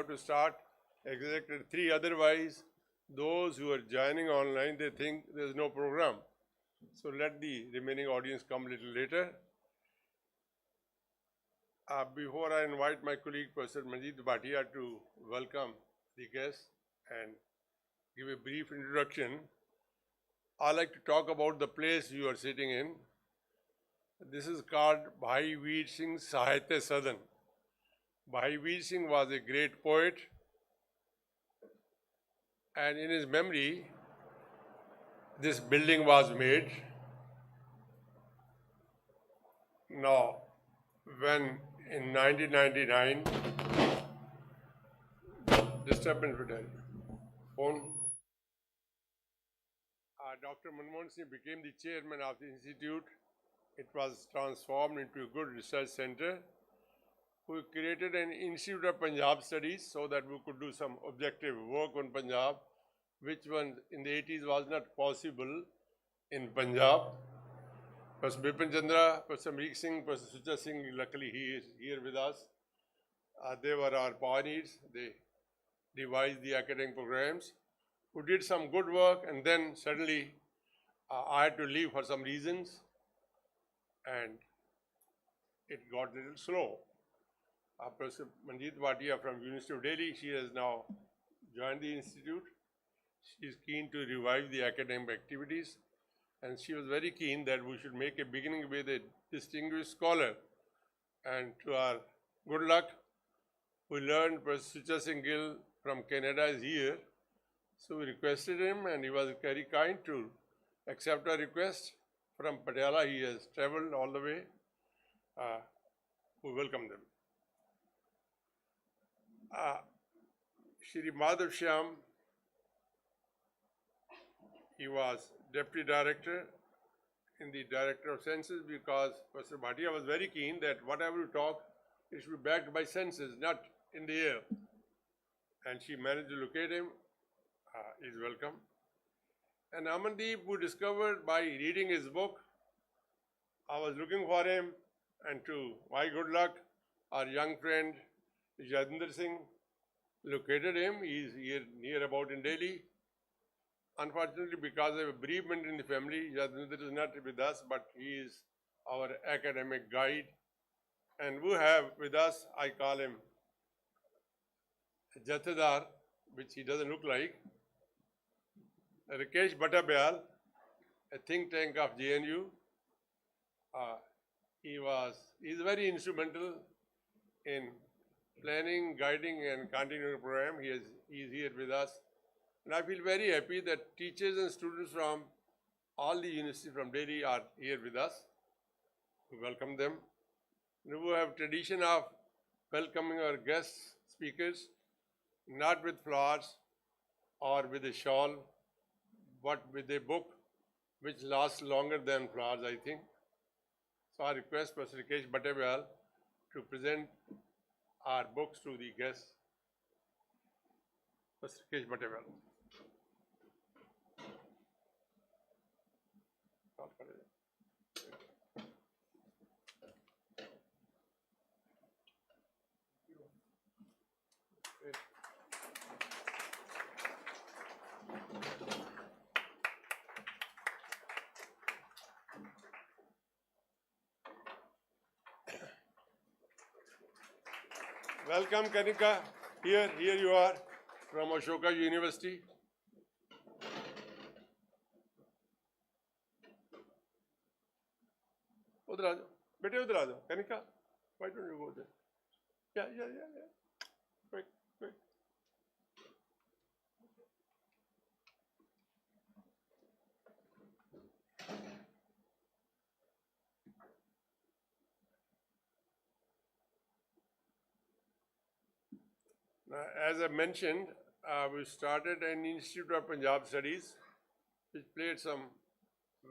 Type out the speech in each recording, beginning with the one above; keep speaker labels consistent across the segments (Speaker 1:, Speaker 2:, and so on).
Speaker 1: have to start exactly 3. Otherwise, those who are joining online, they think there's no program. So let the remaining audience come a little later. Before I invite my colleague, Professor Manjeet Bhatia, to welcome the guests and give a brief introduction, I'd like to talk about the place you are sitting in. This is called Bhai Veer Singh Sahitya Sadan. Bhai Veer Singh was a great poet, and in his memory, this building was made. Now, when in 1999, disturbance with phone, Dr. Manmohan Singh became the chairman of the institute. It was transformed into a good research center. We created an Institute of Punjab Studies so that we could do some objective work on Punjab, which one in the 80s was not possible in Punjab. Professor Bipin Chandra, Professor Marg Singh, Professor Sucha Singh, luckily he is here with us. They were our pioneers. They devised the academic programs. We did some good work, and then suddenly I had to leave for some reasons, and it got a little slow. Professor Manjeet Bhatia from University of Delhi, she has now joined the institute. She is keen to revive the academic activities, and she was very keen that we should make a beginning with a distinguished scholar. And to our good luck, we learned Professor Sucha Singh Gill from Canada is here. So we requested him, and he was very kind to accept our request. From Patiala, he has traveled all the way. We welcome them. Shri Madhav Shyam, he was Deputy Director in the Directorate of Census, because Professor Bhatia was very keen that whatever you talk, it should be backed by census, not in the air. And she managed to locate him. He's welcome. And Amandeep, who discovered by reading his book, I was looking for him, and to my good luck, our young friend Yadindra Singh located him. He's here near about in Delhi. Unfortunately, because of a bereavement in the family, Yadindra is not with us, but he is our academic guide. And we have with us, I call him Jathedar, which he doesn't look like, Rakesh Bhattabayal, a think tank of JNU. He's very instrumental in planning, guiding, and continuing the program. He is here with us. And I feel very happy that teachers and students from all the universities from Delhi are here with us. We welcome them. And we have tradition of welcoming our guest speakers, not with flowers or with a shawl, but with a book which lasts longer than flowers, I think. So I request Professor Rakesh Bhattabayal to present our books to the guests. Professor Rakesh Bhattabayal. Welcome, Kanika. Here you are from Ashoka University. Udhar aa jao. Bete udhar aa jao. Kanika, why don't you go there? Yeah. Quick. As I mentioned, we started an Institute of Punjab Studies, which played some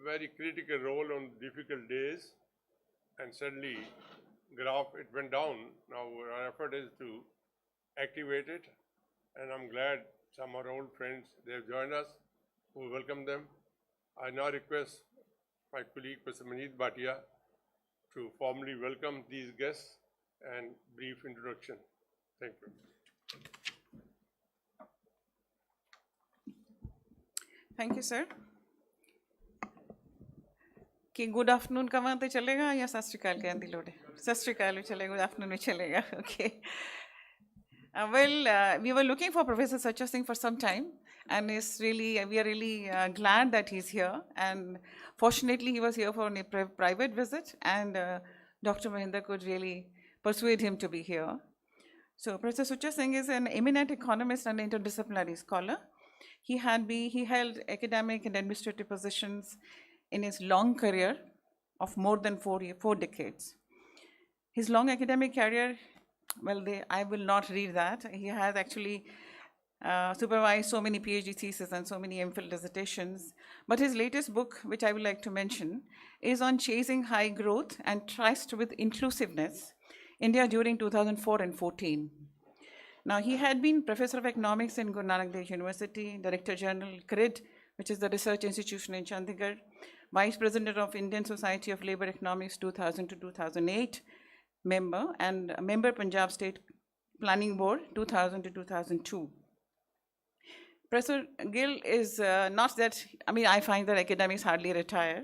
Speaker 1: very critical role on difficult days, and suddenly it went down. Now our effort is to activate it, and I'm glad some of our old friends, they have joined us. We welcome them. I now request my colleague, Professor Manjeet Bhatia, to formally welcome these guests and brief introduction. Thank you.
Speaker 2: Thank you, sir. कि good afternoon का वहाँ तो चलेगा या सत श्रीकाल कहने दी लोड़ है? सत श्रीकाल भी चलेगा, गुड आफ्टरनून भी चलेगा. Okay. We were looking for Professor Sucha Singh for some time, and we are really glad that he's here. And fortunately, he was here for a private visit, and Dr. Mahinda could really persuade him to be here. So Professor Sucha Singh is an eminent economist and interdisciplinary scholar. He held academic and administrative positions in his long career of more than 4 decades. His long academic career, I will not read that. He has actually supervised so many PhD theses and so many MPhil dissertations. But his latest book, which I would like to mention, is on chasing high growth and trust with inclusiveness, India during 2004 and 14. Now, he had been Professor of Economics in Guru Nanak Dev University, Director General, CRID, which is the research institution in Chandigarh, Vice President of Indian Society of Labour Economics 2000 to 2008, member, and member Punjab State Planning Board 2000 to 2002. Professor Gill is not that, I find that academics hardly retire.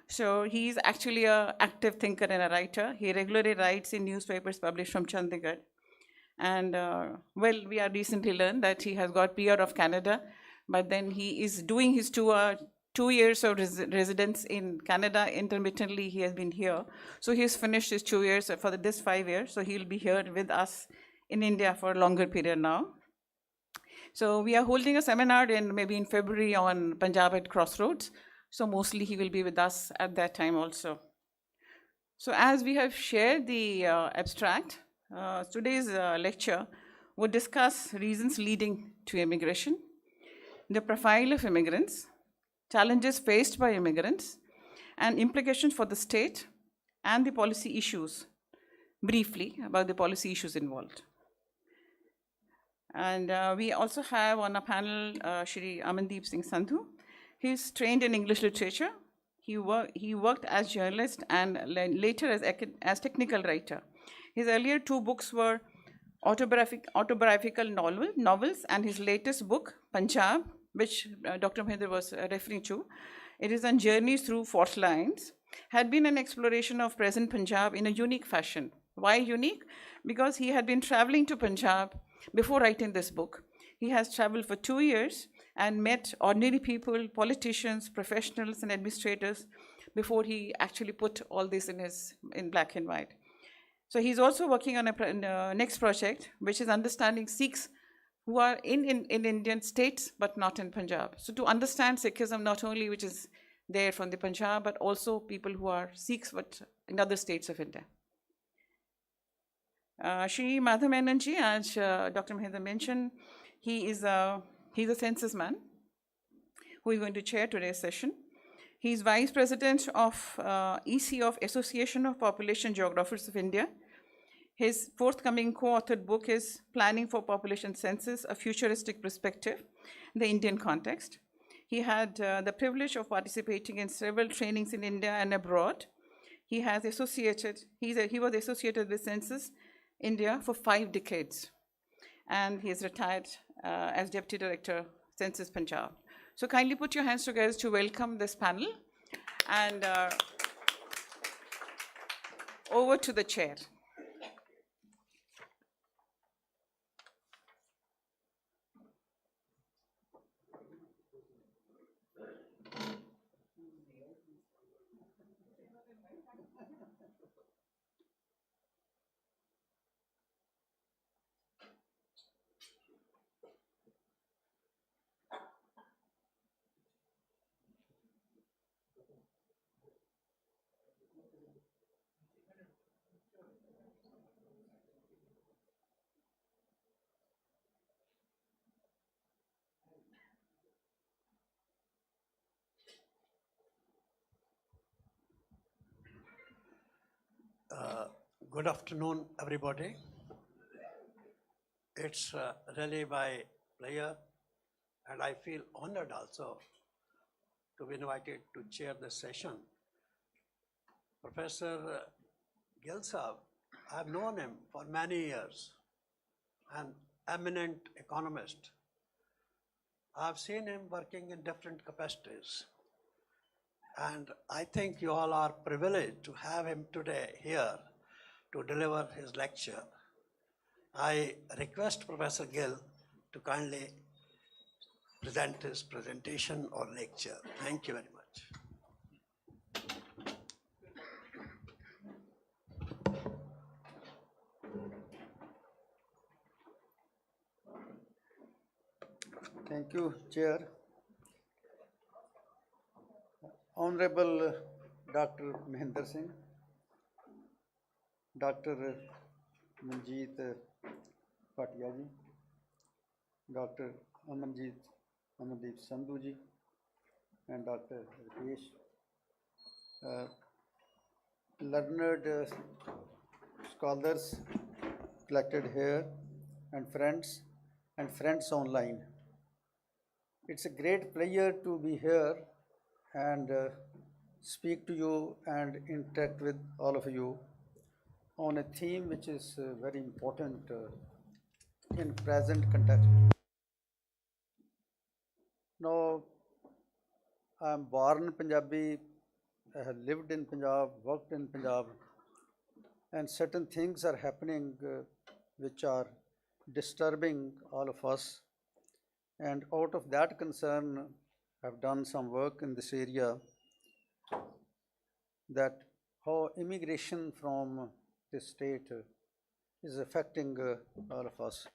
Speaker 2: So he's actually an active thinker and a writer. He regularly writes in newspapers published from Chandigarh. And we have recently learned that he has got PR of Canada, but then he is doing his 2 years of residence in Canada. Intermittently, he has been here. So he's finished his 2 years for this 5 years. So he'll be here with us in India for a longer period now. So we are holding a seminar maybe in February on Punjab at Crossroads. So mostly he will be with us at that time also. So as we have shared the abstract, today's lecture would discuss reasons leading to immigration, the profile of immigrants, challenges faced by immigrants, and implications for the state and the policy issues, briefly about the policy issues involved. And we also have on a panel Shri Amandeep Singh Sandhu. He's trained in English literature. He worked as journalist and later as technical writer. His earlier 2 books were autobiographical novels, and his latest book, Punjab, which Dr. Mahinda was referring to, it is on journeys through fault lines, had been an exploration of present Punjab in a unique fashion. Why unique? Because he had been traveling to Punjab before writing this book. He has traveled for 2 years and met ordinary people, politicians, professionals, and administrators before he actually put all this in black and white. So he's also working on a next project, which is understanding Sikhs who are in Indian states, but not in Punjab. So to understand Sikhism, not only which is there from the Punjab, but also people who are Sikhs, but in other states of India. Shri Madhav ji, as Dr. Mahinda mentioned, he's a census man who is going to chair today's session. He's Vice President of EC of Association of Population Geographers of India. His forthcoming co-authored book is Planning for Population Census, A Futuristic Perspective, the Indian Context. He had the privilege of participating in several trainings in India and abroad. He was associated with Census India for 5 decades. And he is retired as Deputy Director, Census Punjab. So kindly put your hands together to welcome this panel. And over to the chair.
Speaker 3: Good afternoon, everybody. It's really my pleasure, and I feel honored also to be invited to chair this session. Professor Gill Sahab, I've known him for many years, an eminent economist. I've seen him working in different capacities. And I think you all are privileged to have him today here to deliver his lecture. I request Professor Gill to kindly present his presentation or lecture. Thank you very much.
Speaker 4: Thank you, Chair. Honorable Dr. Mahinder Singh, Dr. Manjeet Patiala ji, Dr. Amandeep Sandhu ji, and Dr. Rikesh, learned scholars collected here, and friends online. It's a great pleasure to be here and speak to you and interact with all of you on a theme which is very important in present context. Now, I am born Punjabi, I have lived in Punjab, worked in Punjab, and certain things are happening which are disturbing all of us. And out of that concern, I've done some work in this area, that how immigration from this state is affecting all of us.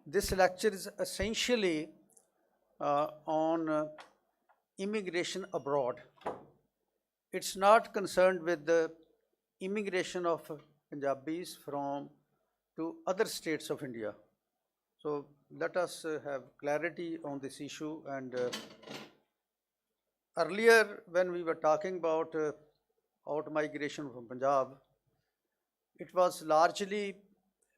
Speaker 4: This lecture is essentially on immigration abroad. It's not concerned with the immigration of Punjabis from to other states of India. So let us have clarity on this issue. And earlier, when we were talking about out migration from Punjab, it was largely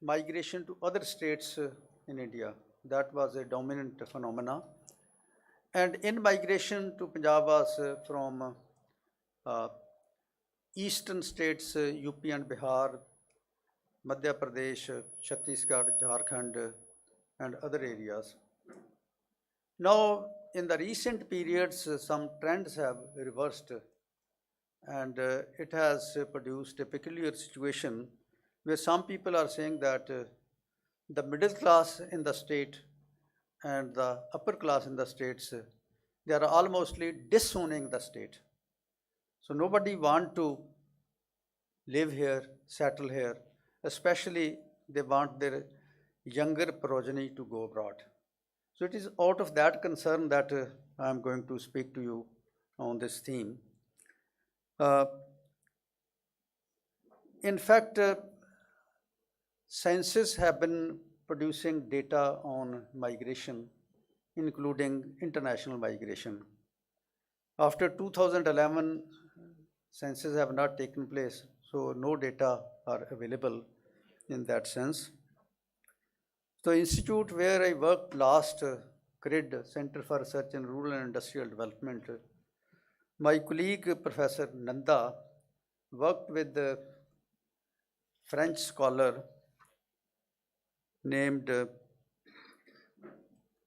Speaker 4: migration to other states in India. That was a dominant phenomena. And in migration to Punjab was from eastern states, UP and Bihar, Madhya Pradesh, Chhattisgarh, Jharkhand, and other areas. Now, in the recent periods, some trends have reversed, and it has produced a peculiar situation where some people are saying that the middle class in the state and the upper class in the states, they are almost disowning the state. So nobody want to live here, settle here, especially they want their younger progeny to go abroad. So it is out of that concern that I am going to speak to you on this theme. In fact, Census have been producing data on migration, including international migration. After 2011, census have not taken place, so no data are available in that sense. The institute where I worked last, CRID, Center for Research in Rural and Industrial Development, my colleague Professor Nanda worked with a French scholar named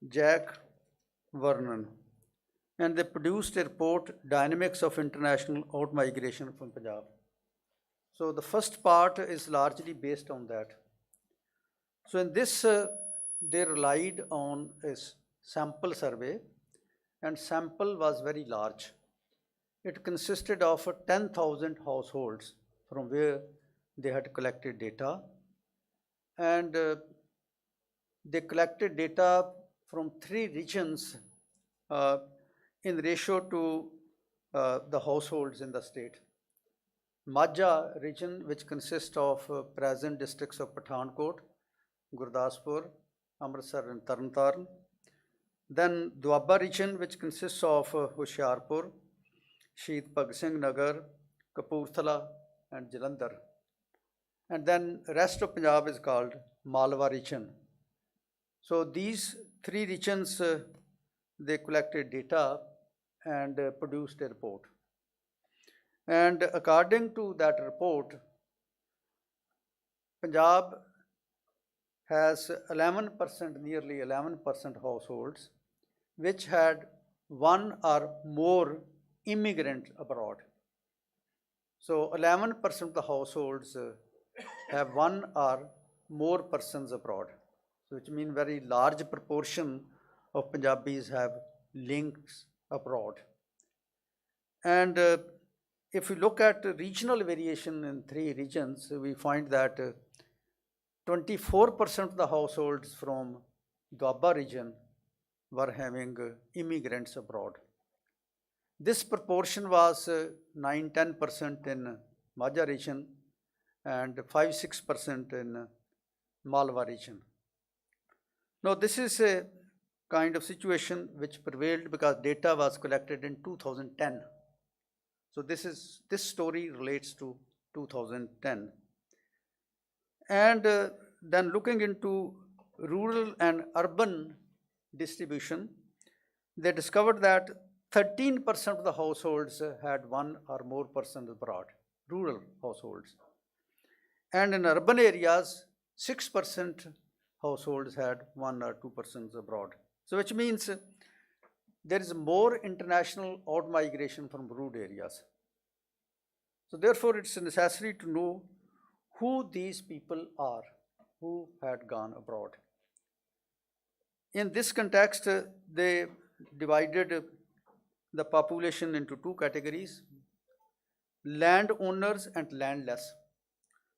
Speaker 4: Jacques Vernon, and they produced a report, Dynamics of International Out-Migration from Punjab. So the first part is largely based on that. So in this, they relied on a sample survey, and sample was very large. It consisted of 10,000 households from where they had collected data, and they collected data from 3 regions in ratio to the households in the state. Majha region, which consists of present districts of Pathankot, Gurdaspur, Amritsar and Tarn. Then Doaba region, which consists of Hoshiarpur, Shahid Bhagat Singh Nagar, Kapurthala and Jalandhar. And then rest of Punjab is called Malwa region. So these 3 regions, they collected data and produced a report. And according to that report, Punjab has 11%, nearly 11% households which had one or more immigrant abroad. So 11% of the households have one or more persons abroad, so which means very large proportion of Punjabis have links abroad. And if we look at regional variation in 3 regions, we find that 24% of the households from Doaba region were having immigrants abroad. This proportion was 9-10% in Majha region and 5-6% in Malwa region. Now this is a kind of situation which prevailed because data was collected in 2010. So this story relates to 2010. And then looking into rural and urban distribution, they discovered that 13% of the households had one or more persons abroad, rural households. And in urban areas, 6% households had one or two persons abroad. So which means there is more international out-migration from rural areas. So therefore, it's necessary to know who these people are who had gone abroad. In this context, they divided the population into 2 categories, landowners and landless.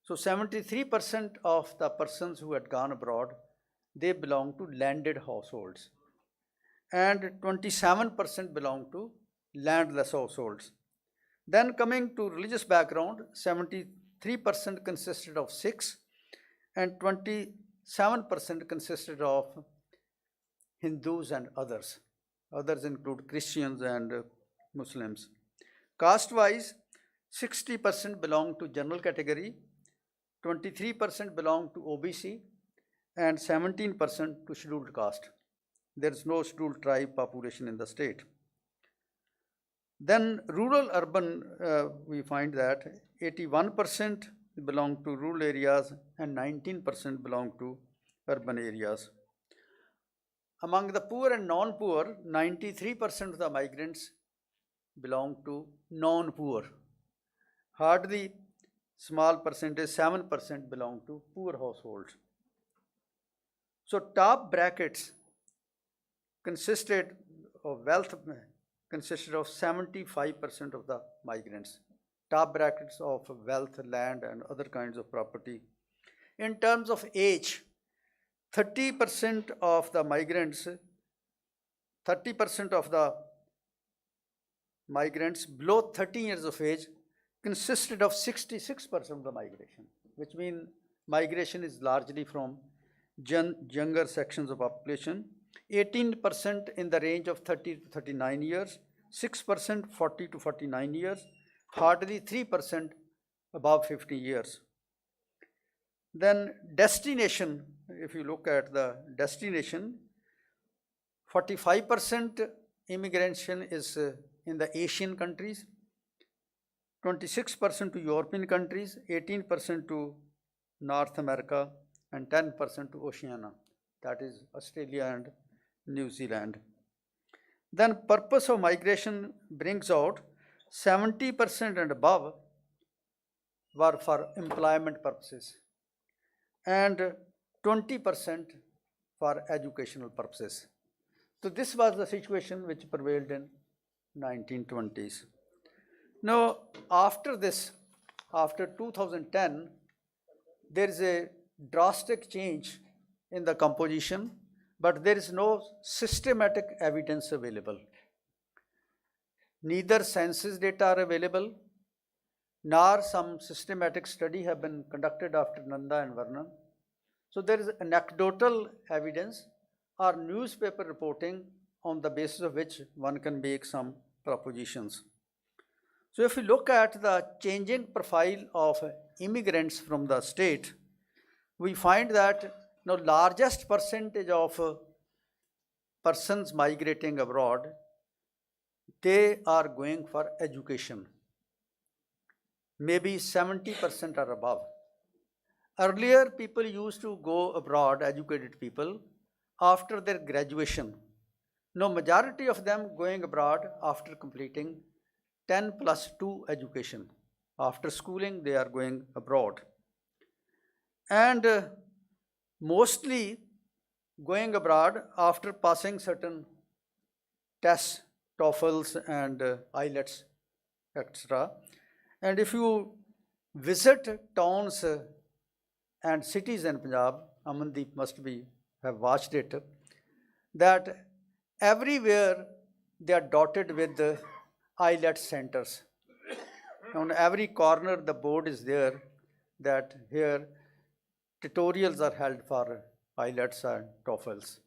Speaker 4: So 73% of the persons who had gone abroad, they belong to landed households, and 27% belong to landless households. Then coming to religious background, 73% consisted of Sikhs and 27% consisted of Hindus and others. Others include Christians and Muslims. Caste-wise, 60% belong to general category, 23% belong to OBC, and 17% to scheduled caste. There is no scheduled tribe population in the state. Then rural urban, we find that 81% belong to rural areas and 19% belong to urban areas. Among the poor and non-poor, 93% of the migrants belong to non-poor. Hardly small percentage, 7% belong to poor households. So top brackets consisted of 75% of the migrants. Top brackets of wealth, land and other kinds of property. In terms of age, 30% of the migrants below 13 years of age consisted of 66% of the migration, which means migration is largely from younger sections of population. 18% in the range of 30 to 39 years, 6% 40 to 49 years, hardly 3% above 50 years. Then destination, if you look at the destination, 45% immigration is in the Asian countries, 26% to European countries, 18% to North America, and 10% to Oceania, that is Australia and New Zealand. Then purpose of migration brings out 70% and above were for employment purposes and 20% for educational purposes. So this was the situation which prevailed in 1920s. Now after this, after 2010, there is a drastic change in the composition, but there is no systematic evidence available. Neither census data are available, nor some systematic study have been conducted after Nanda and Varnan. So there is anecdotal evidence or newspaper reporting on the basis of which one can make some propositions. So if we look at the changing profile of immigrants from the state, we find that the largest percentage of persons migrating abroad, they are going for education. maybe 70% or above. Earlier, people used to go abroad, educated people, after their graduation. Now, majority of them going abroad after completing 10+2 education. After schooling, they are going abroad. And mostly going abroad after passing certain tests, TOEFLs and IELTS, etc. And if you visit towns and cities in Punjab, Amandeep must have watched it, that everywhere they are dotted with IELTS centers. On every corner the board is there that here tutorials are held for IELTS and TOEFLs.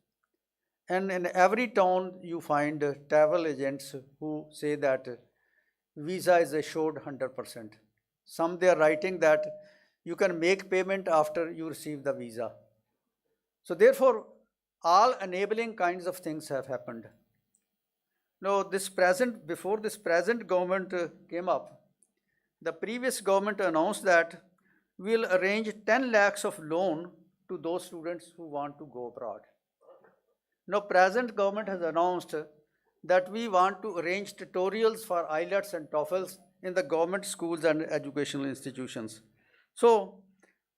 Speaker 4: And in every town you find travel agents who say that visa is assured 100%. Some they are writing that you can make payment after you receive the visa. So therefore, all enabling kinds of things have happened. Now, before this present government came up, the previous government announced that we will arrange 10 lakhs of loan to those students who want to go abroad. Now, present government has announced that we want to arrange tutorials for IELTS and TOEFLs in the government schools and educational institutions. So,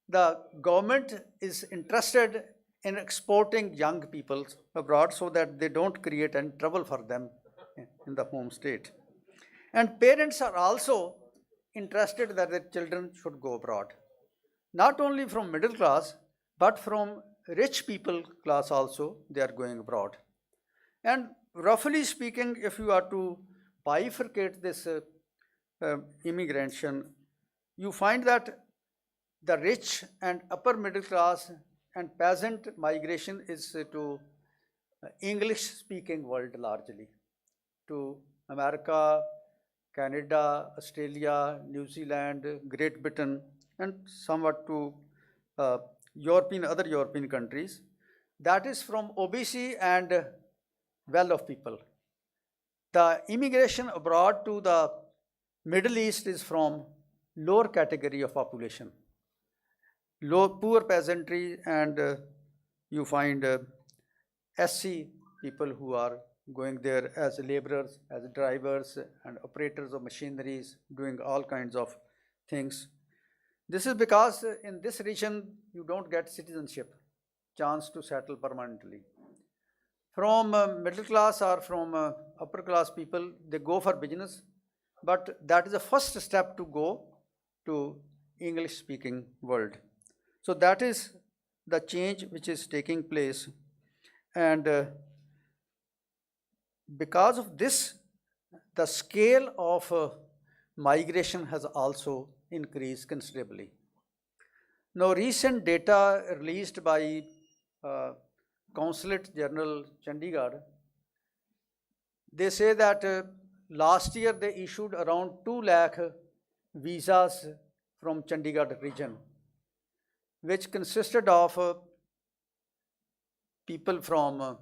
Speaker 4: the government is interested in exporting young people abroad so that they don't create any trouble for them in the home state. And parents are also interested that their children should go abroad. Not only from middle class, but from rich people class also, they are going abroad. And roughly speaking, if you are to bifurcate this immigration, you find that the rich and upper middle class and peasant migration is to English-speaking world largely, to America, Canada, Australia, New Zealand, Great Britain, and somewhat to other European countries. That is from OBC and well-off people. The immigration abroad to the Middle East is from lower category of population, poor peasantry, and you find SC people who are going there as laborers, as drivers and operators of machineries, doing all kinds of things. This is because in this region you don't get citizenship, chance to settle permanently. From middle class or from upper class people, they go for business, but that is the first step to go to English speaking world. So that is the change which is taking place, and because of this, the scale of migration has also increased considerably. Now, recent data released by Consulate General Chandigarh, they say that last year they issued around 2 lakh visas from Chandigarh region, which consisted of people from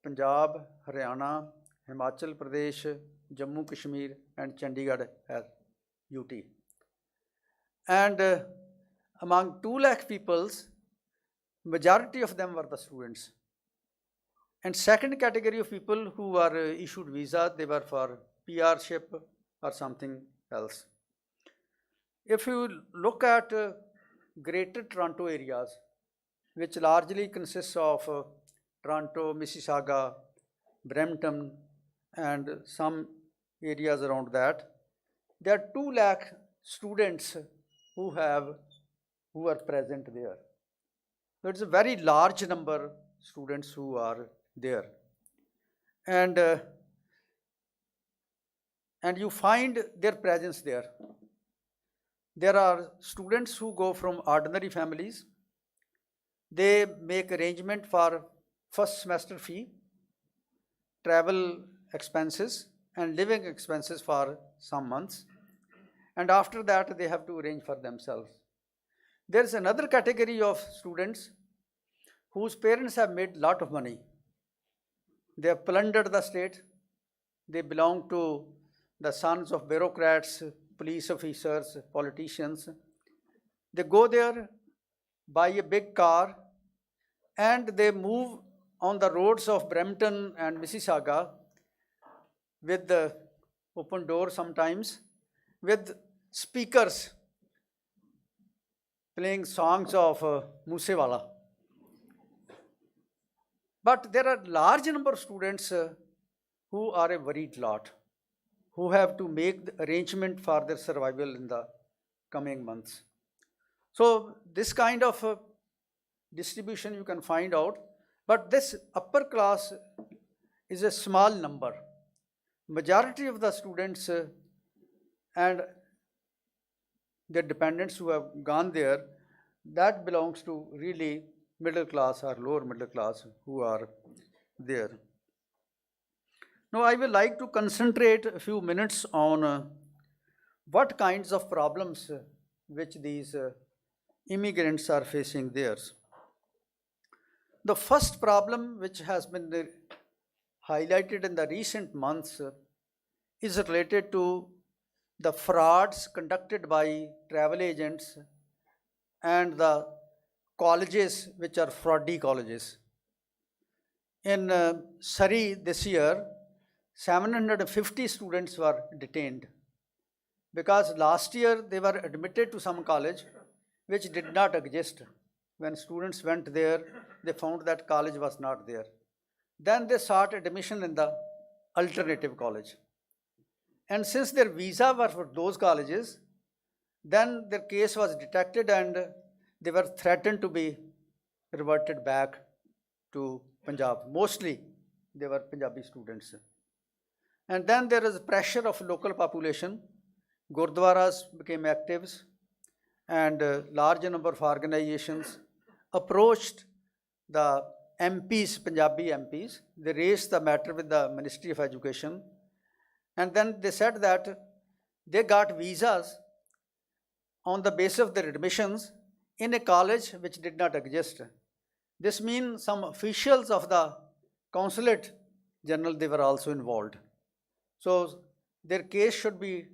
Speaker 4: Punjab, Haryana, Himachal Pradesh, Jammu Kashmir, and Chandigarh as UT. And among 2 lakh peoples, majority of them were the students. And second category of people who were issued visa, they were for PR-ship or something else. If you look at Greater Toronto areas, which largely consists of Toronto, Mississauga, Brampton, and some areas around that, there are 2 lakh students who are present there. So it's a very large number of students who are there. And you find their presence there. There are students who go from ordinary families. They make arrangement for first semester fee, travel expenses, and living expenses for some months. And after that, they have to arrange for themselves. There is another category of students whose parents have made a lot of money. They have plundered the state. They belong to the sons of bureaucrats, police officers, politicians. They go there, buy a big car, and they move on the roads of Brampton and Mississauga with the open door sometimes, with speakers playing songs of Moosewala. But there are large number of students who are a worried lot, who have to make the arrangement for their survival in the coming months. So this kind of distribution you can find out, but this upper class is a small number. Majority of the students and their dependents who have gone there, that belongs to really middle class or lower middle class who are there. Now I will like to concentrate a few minutes on what kinds of problems which these immigrants are facing there. The first problem which has been highlighted in the recent months is related to the frauds conducted by travel agents and the colleges which are fraudy colleges. In Surrey this year, 750 students were detained because last year they were admitted to some college which did not exist. When students went there, they found that college was not there. Then they sought admission in the alternative college. And since their visa were for those colleges, then their case was detected and they were threatened to be reverted back to Punjab. Mostly they were Punjabi students. And then there is pressure of local population. Gurdwaras became actives and a large number of organizations approached the MPs, Punjabi MPs. They raised the matter with the Ministry of Education. And then they said that they got visas on the basis of their admissions in a college which did not exist. This means some officials of the consulate general, they were also involved. So their case should be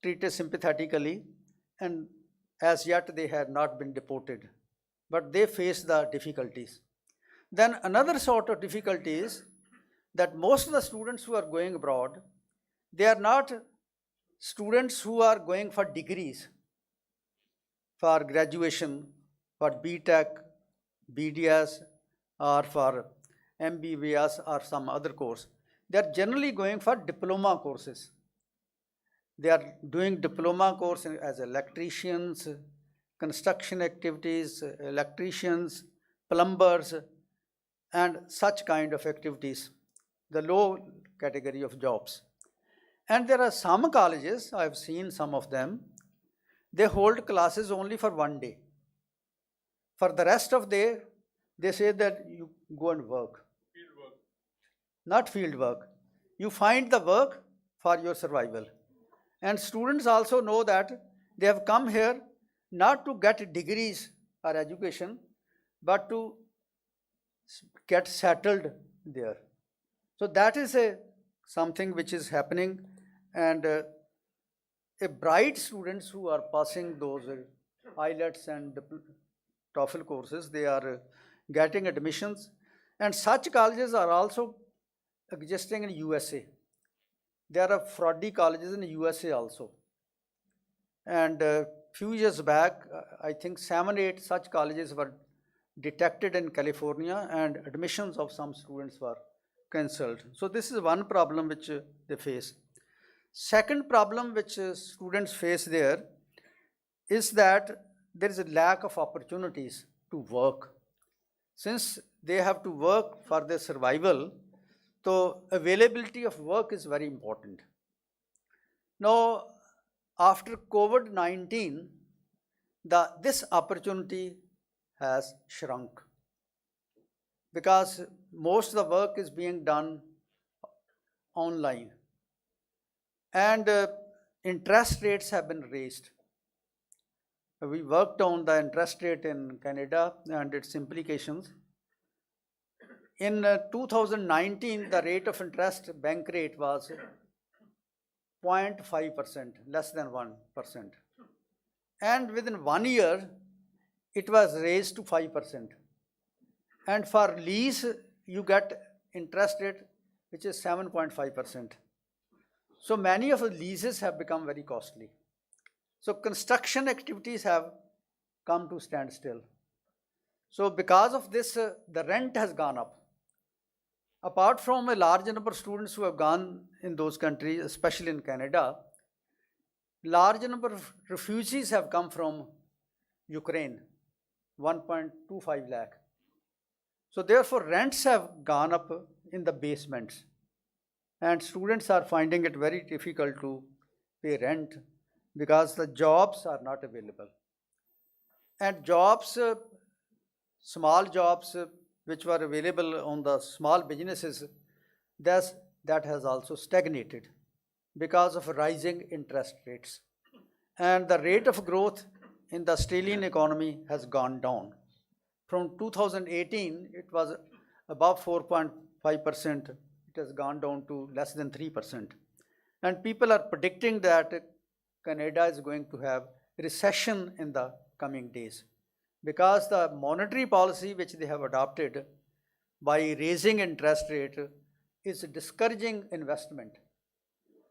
Speaker 4: treated sympathetically, and as yet they had not been deported, but they face the difficulties. Then another sort of difficulty is that most of the students who are going abroad, they are not students who are going for degrees, for graduation, for BTech, BDS, or for MBBS or some other course. They are generally going for diploma courses. They are doing diploma course as electricians, construction activities, electricians, plumbers, and such kind of activities, the low category of jobs. And there are some colleges, I have seen some of them, they hold classes only for one day. For the rest of the day, they say that you go and work.
Speaker 1: Field work.
Speaker 4: Not field work. You find the work for your survival. And students also know that they have come here not to get degrees or education, but to get settled there. So that is something which is happening, and a bright students who are passing those IELTS and TOEFL courses, they are getting admissions, and such colleges are also existing in USA. There are fraudy colleges in USA also. And few years back, I think 7-8 such colleges were detected in California, and admissions of some students were cancelled. So this is one problem which they face. Second problem which students face there is that there is a lack of opportunities to work. Since they have to work for their survival, so availability of work is very important. Now, after COVID-19, this opportunity has shrunk because most of the work is being done online, and interest rates have been raised. We worked on the interest rate in Canada and its implications. In 2019, the rate of interest, bank rate was 0.5%, less than 1%. And within 1 year, it was raised to 5%. And for lease, you get interest rate, which is 7.5%. So many of the leases have become very costly. So construction activities have come to standstill. So because of this, the rent has gone up. Apart from a large number of students who have gone in those countries, especially in Canada, large number of refugees have come from Ukraine, 1.25 lakh. So therefore, rents have gone up in the basements, and students are finding it very difficult to pay rent because the jobs are not available. And jobs, small jobs which were available on the small businesses, that has also stagnated because of rising interest rates. And the rate of growth in the Australian economy has gone down. From 2018, it was above 4.5%. It has gone down to less than 3%. And people are predicting that Canada is going to have recession in the coming days because the monetary policy which they have adopted by raising interest rate is discouraging investment.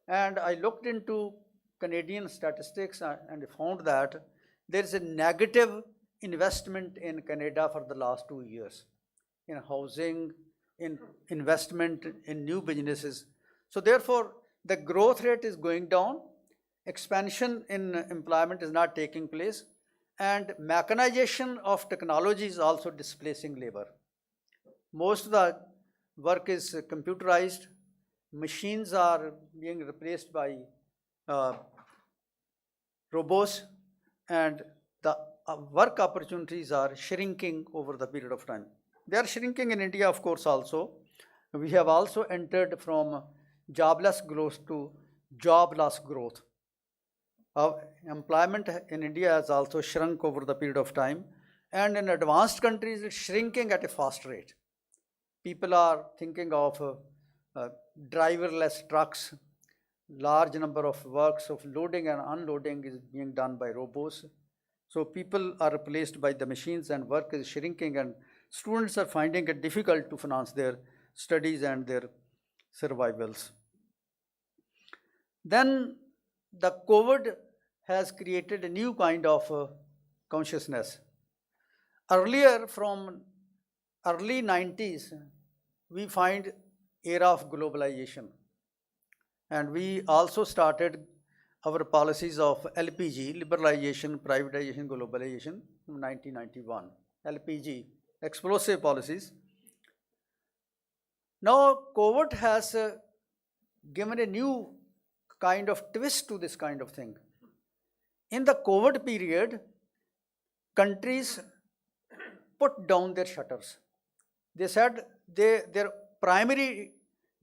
Speaker 4: And I looked into Canadian statistics and found that there is a negative investment in Canada for the last 2 years in housing, in investment, in new businesses. So therefore, the growth rate is going down, expansion in employment is not taking place, and mechanization of technology is also displacing labor. Most of the work is computerized, machines are being replaced by robots, and the work opportunities are shrinking over the period of time. They are shrinking in India, of course, also. We have also entered from jobless growth to jobless growth. Employment in India has also shrunk over the period of time, and in advanced countries, it's shrinking at a fast rate. People are thinking of driverless trucks. Large number of works of loading and unloading is being done by robots. So people are replaced by the machines and work is shrinking, and students are finding it difficult to finance their studies and their survivals. Then the COVID has created a new kind of consciousness. Earlier, from early 90s, we find era of globalization. And we also started our policies of LPG, liberalization, privatization, globalization, in 1991. LPG, explosive policies. Now, COVID has given a new kind of twist to this kind of thing. In the COVID period, countries put down their shutters. They said their primary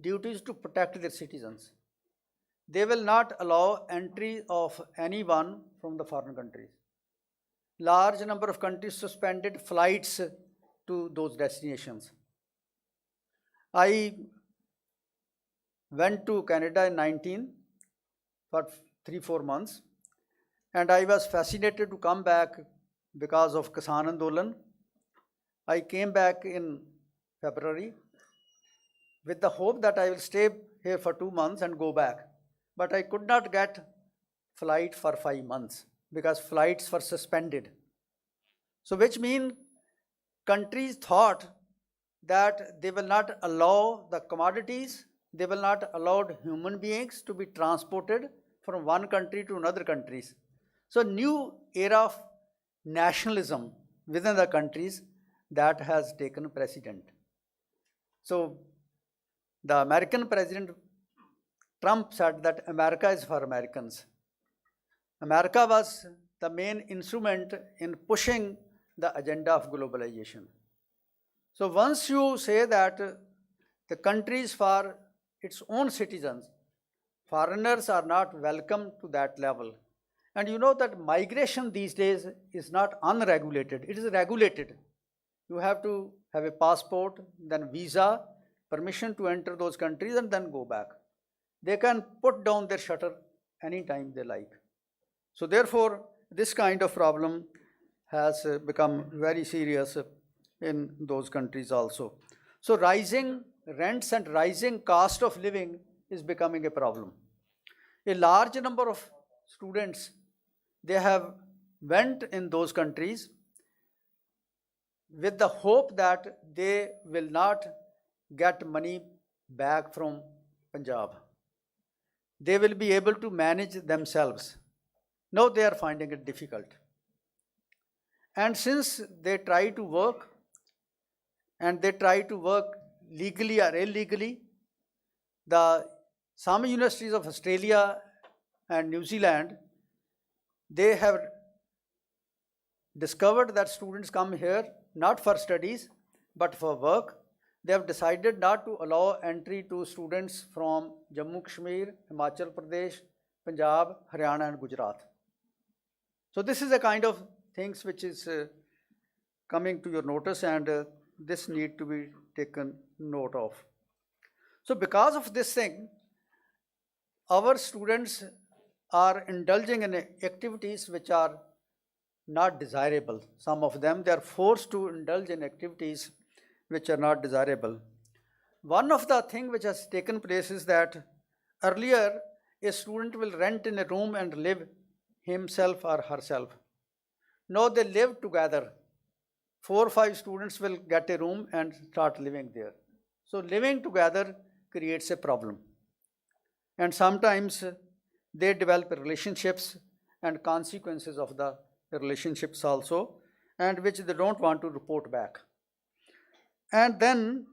Speaker 4: duty is to protect their citizens. They will not allow entry of anyone from the foreign countries. Large number of countries suspended flights to those destinations. I went to Canada in 19 for 3-4 months, and I was fascinated to come back because of Kisan Andolan. I came back in February with the hope that I will stay here for 2 months and go back. But I could not get flight for 5 months because flights were suspended. So which means countries thought that they will not allow the commodities, they will not allow human beings to be transported from one country to another countries. So new era of nationalism within the countries that has taken precedent. So the American President Trump said that America is for Americans. America was the main instrument in pushing the agenda of globalization. So once you say that the country is for its own citizens, foreigners are not welcome to that level. And you know that migration these days is not unregulated, it is regulated. You have to have a passport, then visa, permission to enter those countries, and then go back. they can put down their shutter anytime they like. So therefore, this kind of problem has become very serious in those countries also. So rising rents and rising cost of living is becoming a problem. A large number of students, they have went in those countries with the hope that they will not get money back from Punjab. They will be able to manage themselves. Now they are finding it difficult. And since they try to work, and they try to work legally or illegally, some universities of Australia and New Zealand, they have discovered that students come here not for studies but for work. They have decided not to allow entry to students from Jammu Kashmir, Himachal Pradesh, Punjab, Haryana and Gujarat. So this is the kind of things which is coming to your notice, and this need to be taken note of. So because of this thing, our students are indulging in activities which are not desirable. Some of them, they are forced to indulge in activities which are not desirable. One of the things which has taken place is that earlier a student will rent in a room and live himself or herself. Now they live together. 4 or 5 students will get a room and start living there. So living together creates a problem. And sometimes they develop relationships and consequences of the relationships also, and which they don't want to report back. And then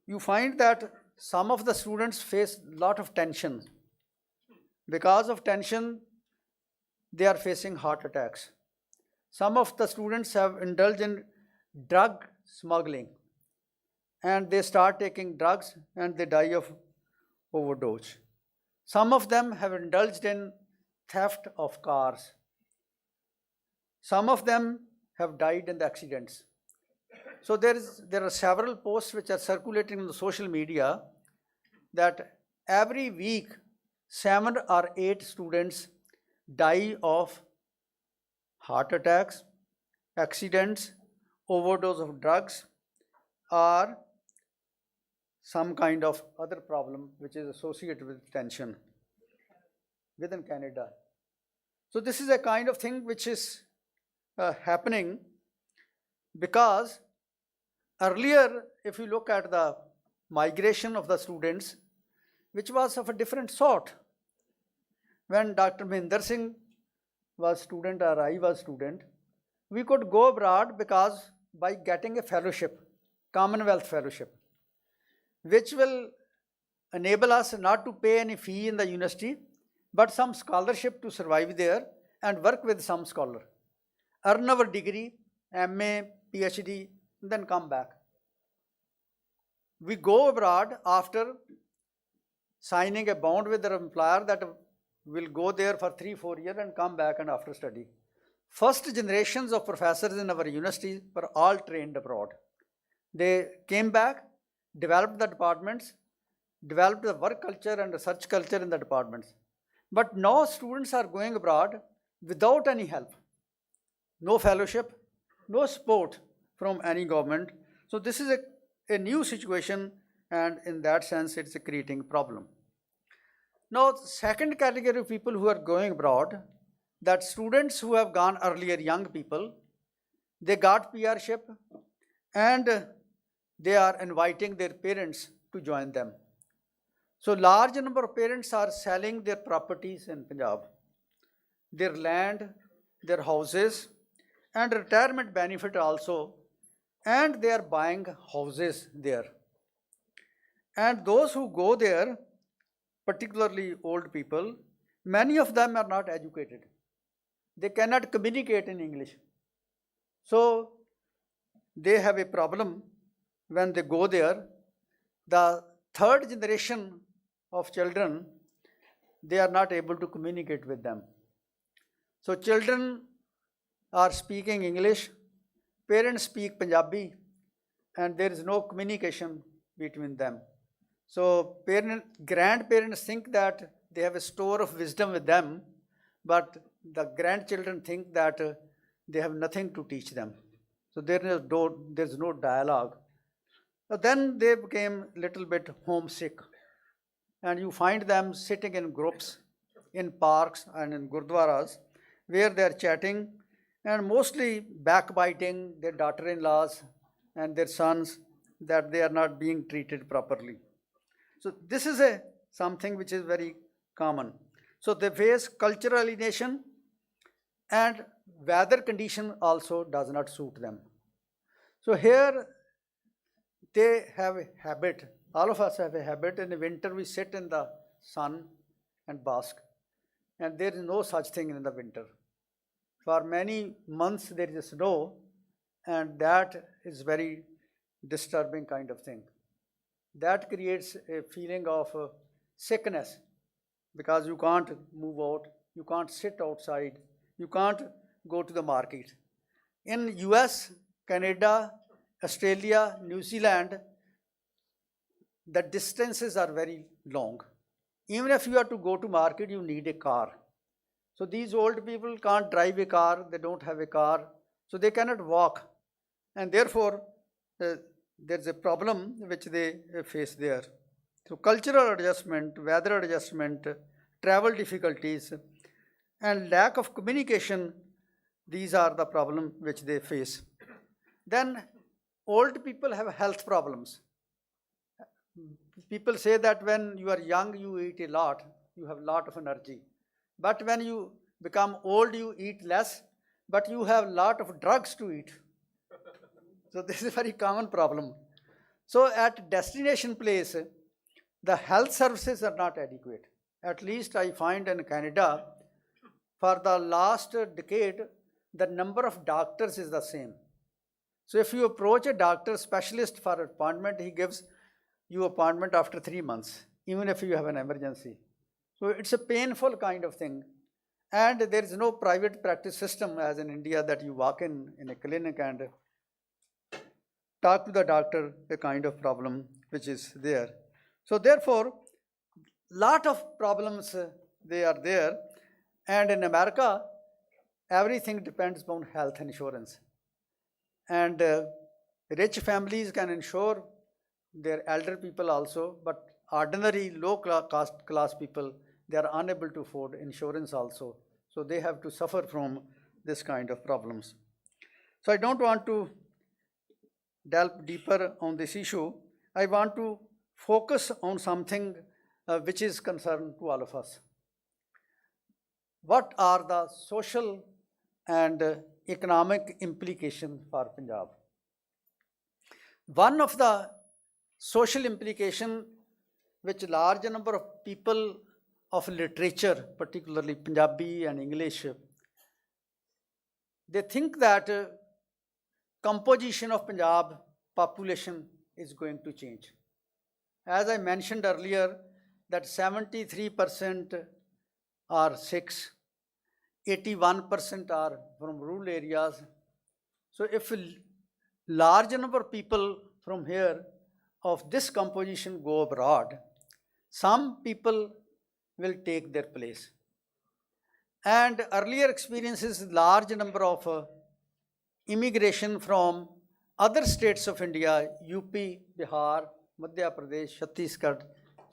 Speaker 4: you find that some of the students face a lot of tension. Because of tension, they are facing heart attacks. Some of the students have indulged in drug smuggling, and they start taking drugs and they die of overdose. Some of them have indulged in theft of cars. Some of them have died in the accidents. So there are several posts which are circulating in the social media that every week 7 or 8 students die of heart attacks, accidents, overdose of drugs, or some kind of other problem which is associated with tension within Canada. So this is a kind of thing which is happening because earlier, if you look at the migration of the students, which was of a different sort. When Dr. Mahinder Singh was student or I was student, we could go abroad because by getting a fellowship, Commonwealth fellowship, which will enable us not to pay any fee in the university, but some scholarship to survive there and work with some scholar. Earn our degree, MA, PhD, then come back. We go abroad after signing a bond with our employer that will go there for 3-4 years and come back and after study. First generations of professors in our university were all trained abroad. They came back, developed the departments, developed the work culture and research culture in the departments. But now students are going abroad without any help. No fellowship, no support from any government. So this is a new situation, and in that sense it's creating a problem. Now second category of people who are going abroad, that students who have gone earlier, young people, they got PRship and they are inviting their parents to join them. So large number of parents are selling their properties in Punjab, their land, their houses, and retirement benefit also, and they are buying houses there. And those who go there, particularly old people, many of them are not educated. They cannot communicate in English. So they have a problem when they go there. The third generation of children, they are not able to communicate with them. So children are speaking English, parents speak Punjabi, and there is no communication between them. So grandparents think that they have a store of wisdom with them, but the grandchildren think that they have nothing to teach them. So there's no dialogue. So then they became a little bit homesick. And you find them sitting in groups, in parks and in gurdwaras, where they're chatting and mostly backbiting their daughter-in-laws and their sons that they are not being treated properly. So this is something which is very common. So they face cultural alienation, and weather condition also does not suit them. So here they have a habit, all of us have a habit, in the winter we sit in the sun and bask, and there is no such thing in the winter. For many months there is snow, and that is very disturbing kind of thing. That creates a feeling of sickness, because you can't move out, you can't sit outside, you can't go to the market. In US, Canada, Australia, New Zealand, the distances are very long. Even if you are to go to market, you need a car. So these old people can't drive a car, they don't have a car, so they cannot walk. And therefore, there's a problem which they face there. So cultural adjustment, weather adjustment, travel difficulties, and lack of communication, these are the problems which they face. Then old people have health problems. People say that when you are young, you eat a lot, you have a lot of energy. But when you become old, you eat less, but you have a lot of drugs to eat. So this is a very common problem. So at destination place, the health services are not adequate. At least I find in Canada, for the last decade, the number of doctors is the same. So if you approach a doctor specialist for appointment, he gives you appointment after 3 months, even if you have an emergency. So it's a painful kind of thing. And there is no private practice system as in India that you walk in a clinic and talk to the doctor, a kind of problem which is there. So therefore, lot of problems they are there. And in America, everything depends upon health insurance. And rich families can insure their elder people also, but ordinary low class people, they are unable to afford insurance also. So they have to suffer from this kind of problems. So I don't want to delve deeper on this issue. I want to focus on something which is concern to all of us. What are the social and economic implications for Punjab? One of the social implication which large number of people of literature, particularly Punjabi and English, they think that composition of Punjab population is going to change. As I mentioned earlier, that 73% are Sikhs, 81% are from rural areas. So if a large number of people from here of this composition go abroad, some people will take their place. And earlier experiences, large number of immigration from other states of India, UP, Bihar, Madhya Pradesh, Chhattisgarh,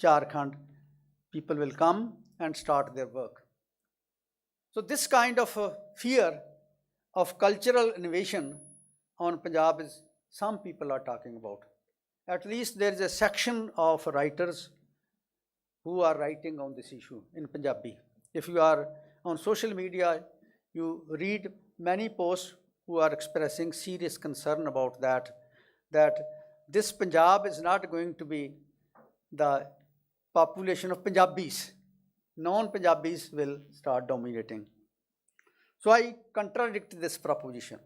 Speaker 4: Jharkhand, people will come and start their work. So this kind of fear of cultural invasion on Punjab is some people are talking about. At least there is a section of writers who are writing on this issue in Punjabi. If you are on social media, you read many posts who are expressing serious concern about that this Punjab is not going to be the population of Punjabis. Non-Punjabis will start dominating. So I contradict this proposition,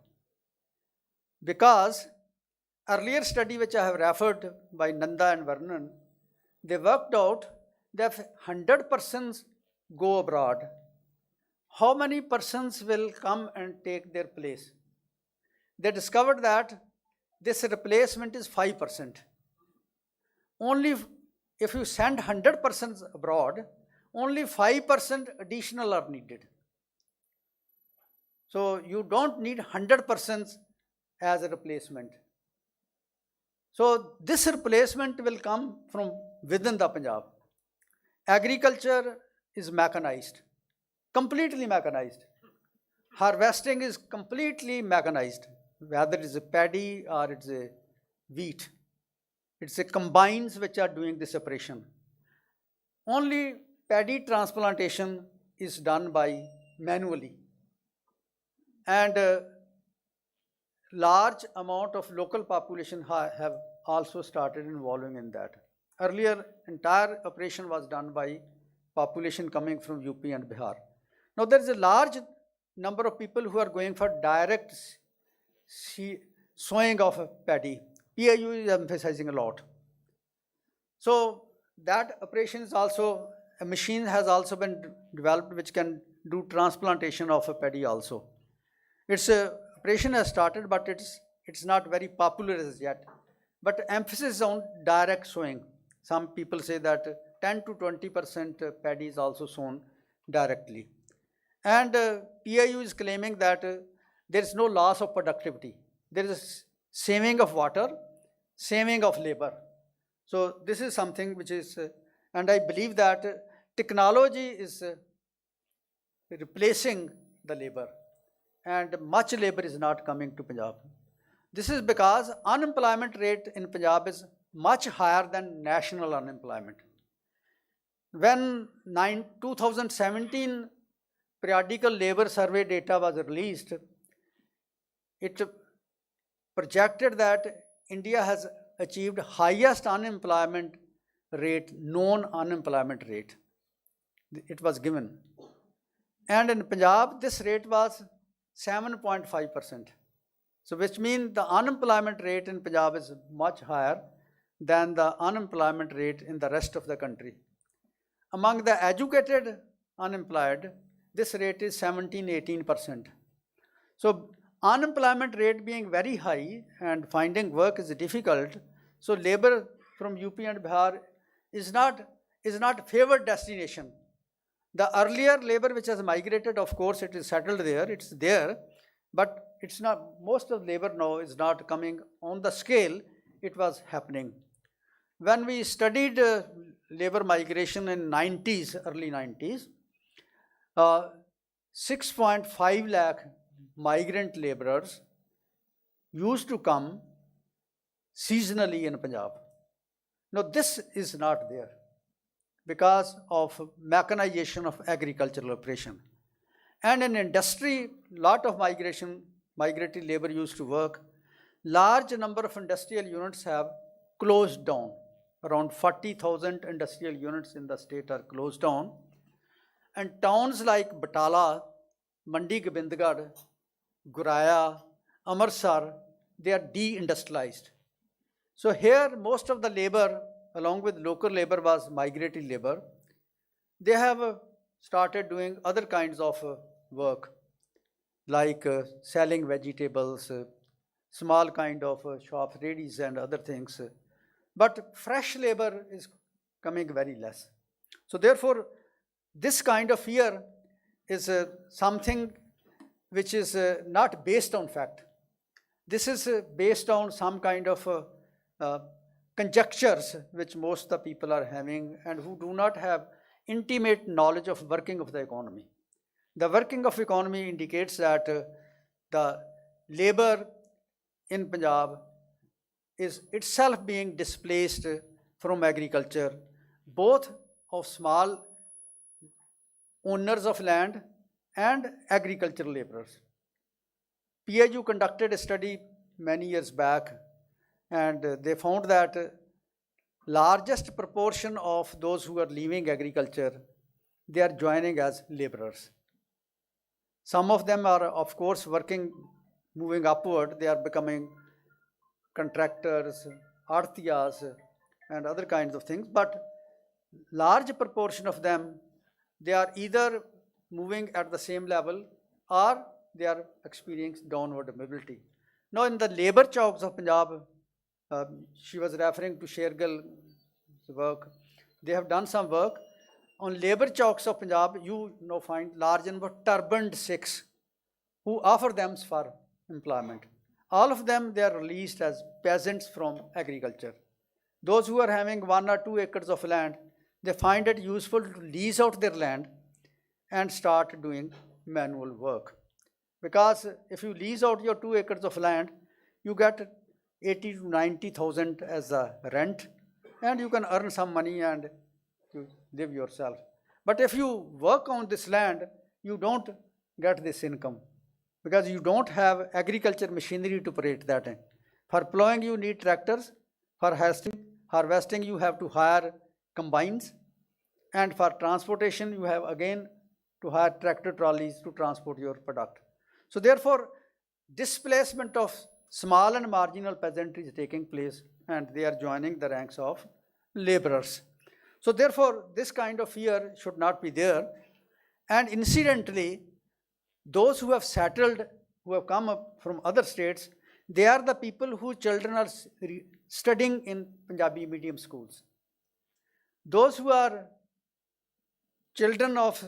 Speaker 4: because earlier study which I have referred by Nanda and Vernon, they worked out that if 100 persons go abroad, how many persons will come and take their place? They discovered that this replacement is 5%. Only if you send 100 persons abroad, only 5% additional are needed. So you don't need 100 persons as a replacement. So this replacement will come from within the Punjab. Agriculture is mechanized, completely mechanized. Harvesting is completely mechanized, whether it's a paddy or it's a wheat. It's a combines which are doing this operation. Only paddy transplantation is done by manually. And large amount of local population have also started involving in that. Earlier, entire operation was done by population coming from UP and Bihar. Now there is a large number of people who are going for direct sowing of paddy. PIU is emphasizing a lot. So that operation is also, a machine has also been developed which can do transplantation of a paddy also. Its operation has started, but it's not very popular as yet. But emphasis on direct sowing. Some people say that 10 to 20% paddy is also sown directly. And PIU is claiming that there is no loss of productivity. There is saving of water, saving of labor. So this is something which is, and I believe that technology is replacing the labor, and much labor is not coming to Punjab. This is because unemployment rate in Punjab is much higher than national unemployment. When 2017 periodical labor survey data was released, it projected that India has achieved highest unemployment rate, known unemployment rate. It was given. And in Punjab, this rate was 7.5%. So which means the unemployment rate in Punjab is much higher than the unemployment rate in the rest of the country. Among the educated unemployed, this rate is 17-18%. So unemployment rate being very high and finding work is difficult, so labor from UP and Bihar is not favored destination. The earlier labor which has migrated, of course, it is settled there, it's there, but it's not, most of labor now is not coming on the scale it was happening. When we studied labor migration in 90s, early 90s, 6.5 lakh migrant laborers used to come seasonally in Punjab. Now this is not there because of mechanization of agricultural operation. And in industry, lot of migratory labor used to work. Large number of industrial units have closed down. Around 40,000 industrial units in the state are closed down. And towns like Patiala, Mandi Gobindgarh, Guraya, Amritsar, they are de-industrialized. So here most of the labor, along with local labor, was migratory labor. They have started doing other kinds of work, like selling vegetables, small kind of shops, redis and other things. But fresh labor is coming very less. So therefore, this kind of fear is something which is not based on fact. This is based on some kind of conjectures which most of the people are having and who do not have intimate knowledge of working of the economy. The working of economy indicates that the labor in Punjab is itself being displaced from agriculture, both of small owners of land and agricultural laborers. PIU conducted a study many years back, and they found that largest proportion of those who are leaving agriculture, they are joining as laborers. Some of them are, of course, working, moving upward, they are becoming contractors, artiyas, and other kinds of things, but large proportion of them, they are either moving at the same level or they are experiencing downward mobility. Now in the labor chowks of Punjab, she was referring to Gill's work. they have done some work. On labor chowks of Punjab, you now find large number of turbaned Sikhs who offer them for employment. All of them, they are released as peasants from agriculture. Those who are having 1 or 2 acres of land, they find it useful to lease out their land and start doing manual work. Because if you lease out your 2 acres of land, you get 80 to 90,000 as a rent, and you can earn some money and you live yourself. But if you work on this land, you don't get this income because you don't have agriculture machinery to operate that in. For plowing, you need tractors. For harvesting, you have to hire combines. And for transportation, you have again to hire tractor trolleys to transport your product. So therefore, displacement of small and marginal peasantry is taking place, and they are joining the ranks of laborers. So therefore, this kind of fear should not be there. And incidentally, those who have settled, who have come up from other states, they are the people whose children are studying in Punjabi medium schools. Those who are children of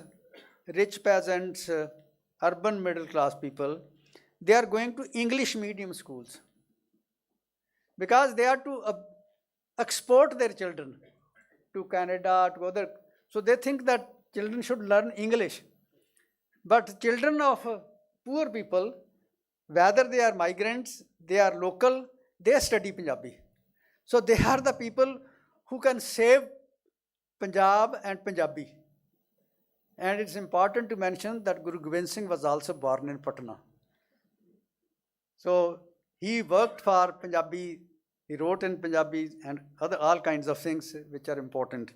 Speaker 4: rich peasants, urban middle class people, they are going to English medium schools because they are to export their children to Canada, to other. So they think that children should learn English. But children of poor people, whether they are migrants, they are local, they study Punjabi. So they are the people who can save Punjab and Punjabi. And it's important to mention that Guru Gobind Singh was also born in Patna. So he worked for Punjabi, he wrote in Punjabi and all kinds of things which are important.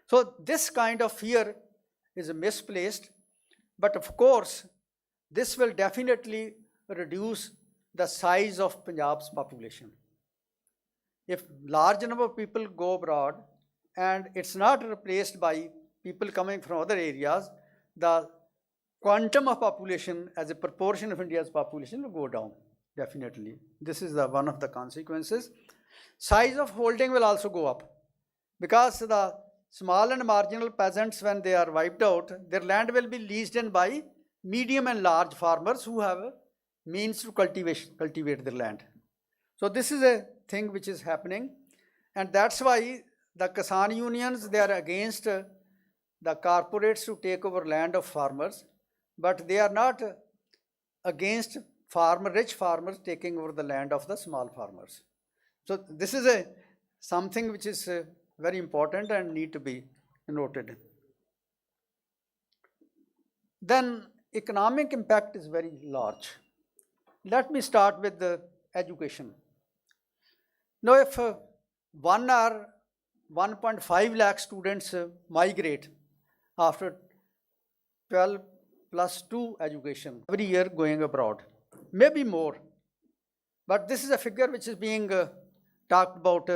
Speaker 4: So this kind of fear is misplaced, but of course, this will definitely reduce the size of Punjab's population. If large number of people go abroad and it's not replaced by people coming from other areas, the quantum of population as a proportion of India's population will go down, definitely. This is one of the consequences. Size of holding will also go up because the small and marginal peasants, when they are wiped out, their land will be leased in by medium and large farmers who have means to cultivate their land. So this is a thing which is happening, and that's why the Kisan unions, they are against the corporates to take over land of farmers, but they are not against rich farmers taking over the land of the small farmers. So this is something which is very important and need to be noted. Then economic impact is very large. Let me start with the education. Now if 1 or 1.5 lakh students migrate after 12 plus 2 education every year going abroad, maybe more, but this is a figure which is being talked about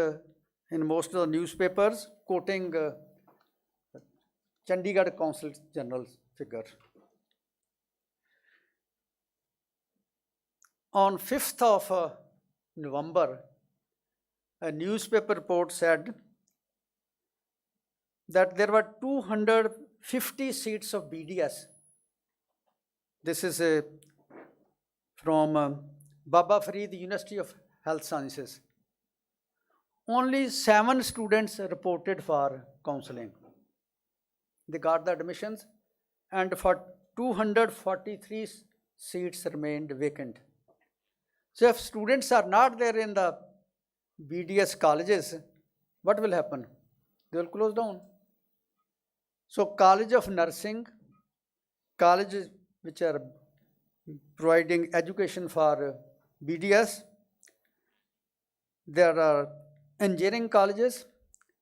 Speaker 4: in most of the newspapers, quoting Chandigarh Consul General's figure. On 5th of November, a newspaper report said that there were 250 seats of BDS. This is from Baba Farid University of Health Sciences. Only 7 students reported for counseling. They got the admissions, and for 243 seats remained vacant. So if students are not there in the BDS colleges, what will happen? They will close down. So College of Nursing, colleges which are providing education for BDS, there are engineering colleges,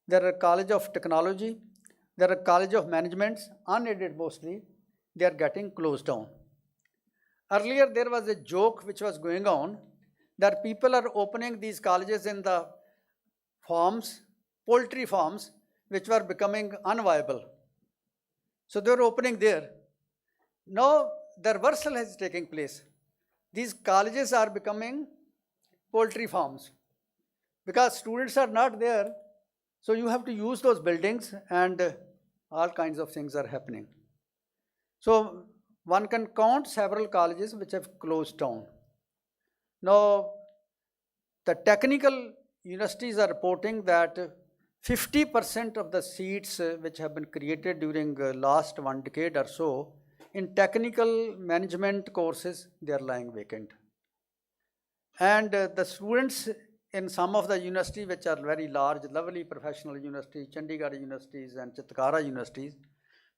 Speaker 4: there are College of Technology, there are College of Management, unaided mostly, they are getting closed down. Earlier there was a joke which was going on that people are opening these colleges in the farms, poultry farms, which were becoming unviable. So they were opening there. Now the reversal is taking place. These colleges are becoming poultry farms because students are not there So you have to use those buildings, and all kinds of things are happening. So one can count several colleges which have closed down. Now, the technical universities are reporting that 50% of the seats which have been created during last 1 decade or so in technical management courses, they are lying vacant. And the students in some of the universities which are very large, lovely professional universities, Chandigarh universities and Chitkara universities,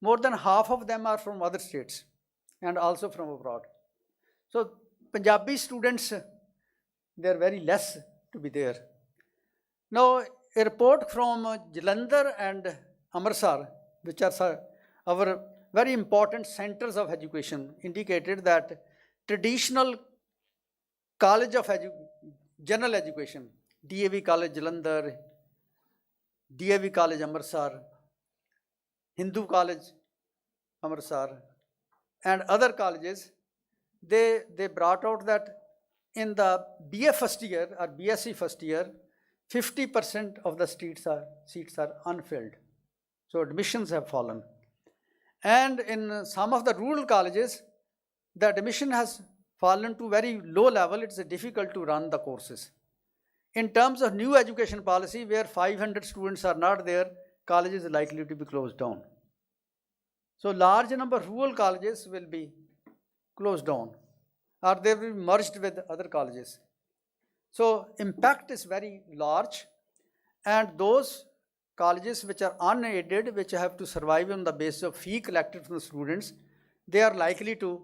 Speaker 4: more than half of them are from other states and also from abroad. So Punjabi students, they are very less to be there. Now, a report from Jalandhar and Amritsar, which are our very important centers of education, indicated that traditional college of general education, DAV College Jalandhar, DAV College Amritsar, Hindu College Amritsar, and other colleges, they brought out that in the BA first year or BSc first year, 50% of the seats are unfilled. So admissions have fallen. And in some of the rural colleges, the admission has fallen to very low level. It's difficult to run the courses. In terms of new education policy, where 500 students are not there, college is likely to be closed down. So large number of rural colleges will be closed down, or they will be merged with other colleges. So impact is very large, and those colleges which are unaided, which have to survive on the basis of fee collected from the students, they are likely to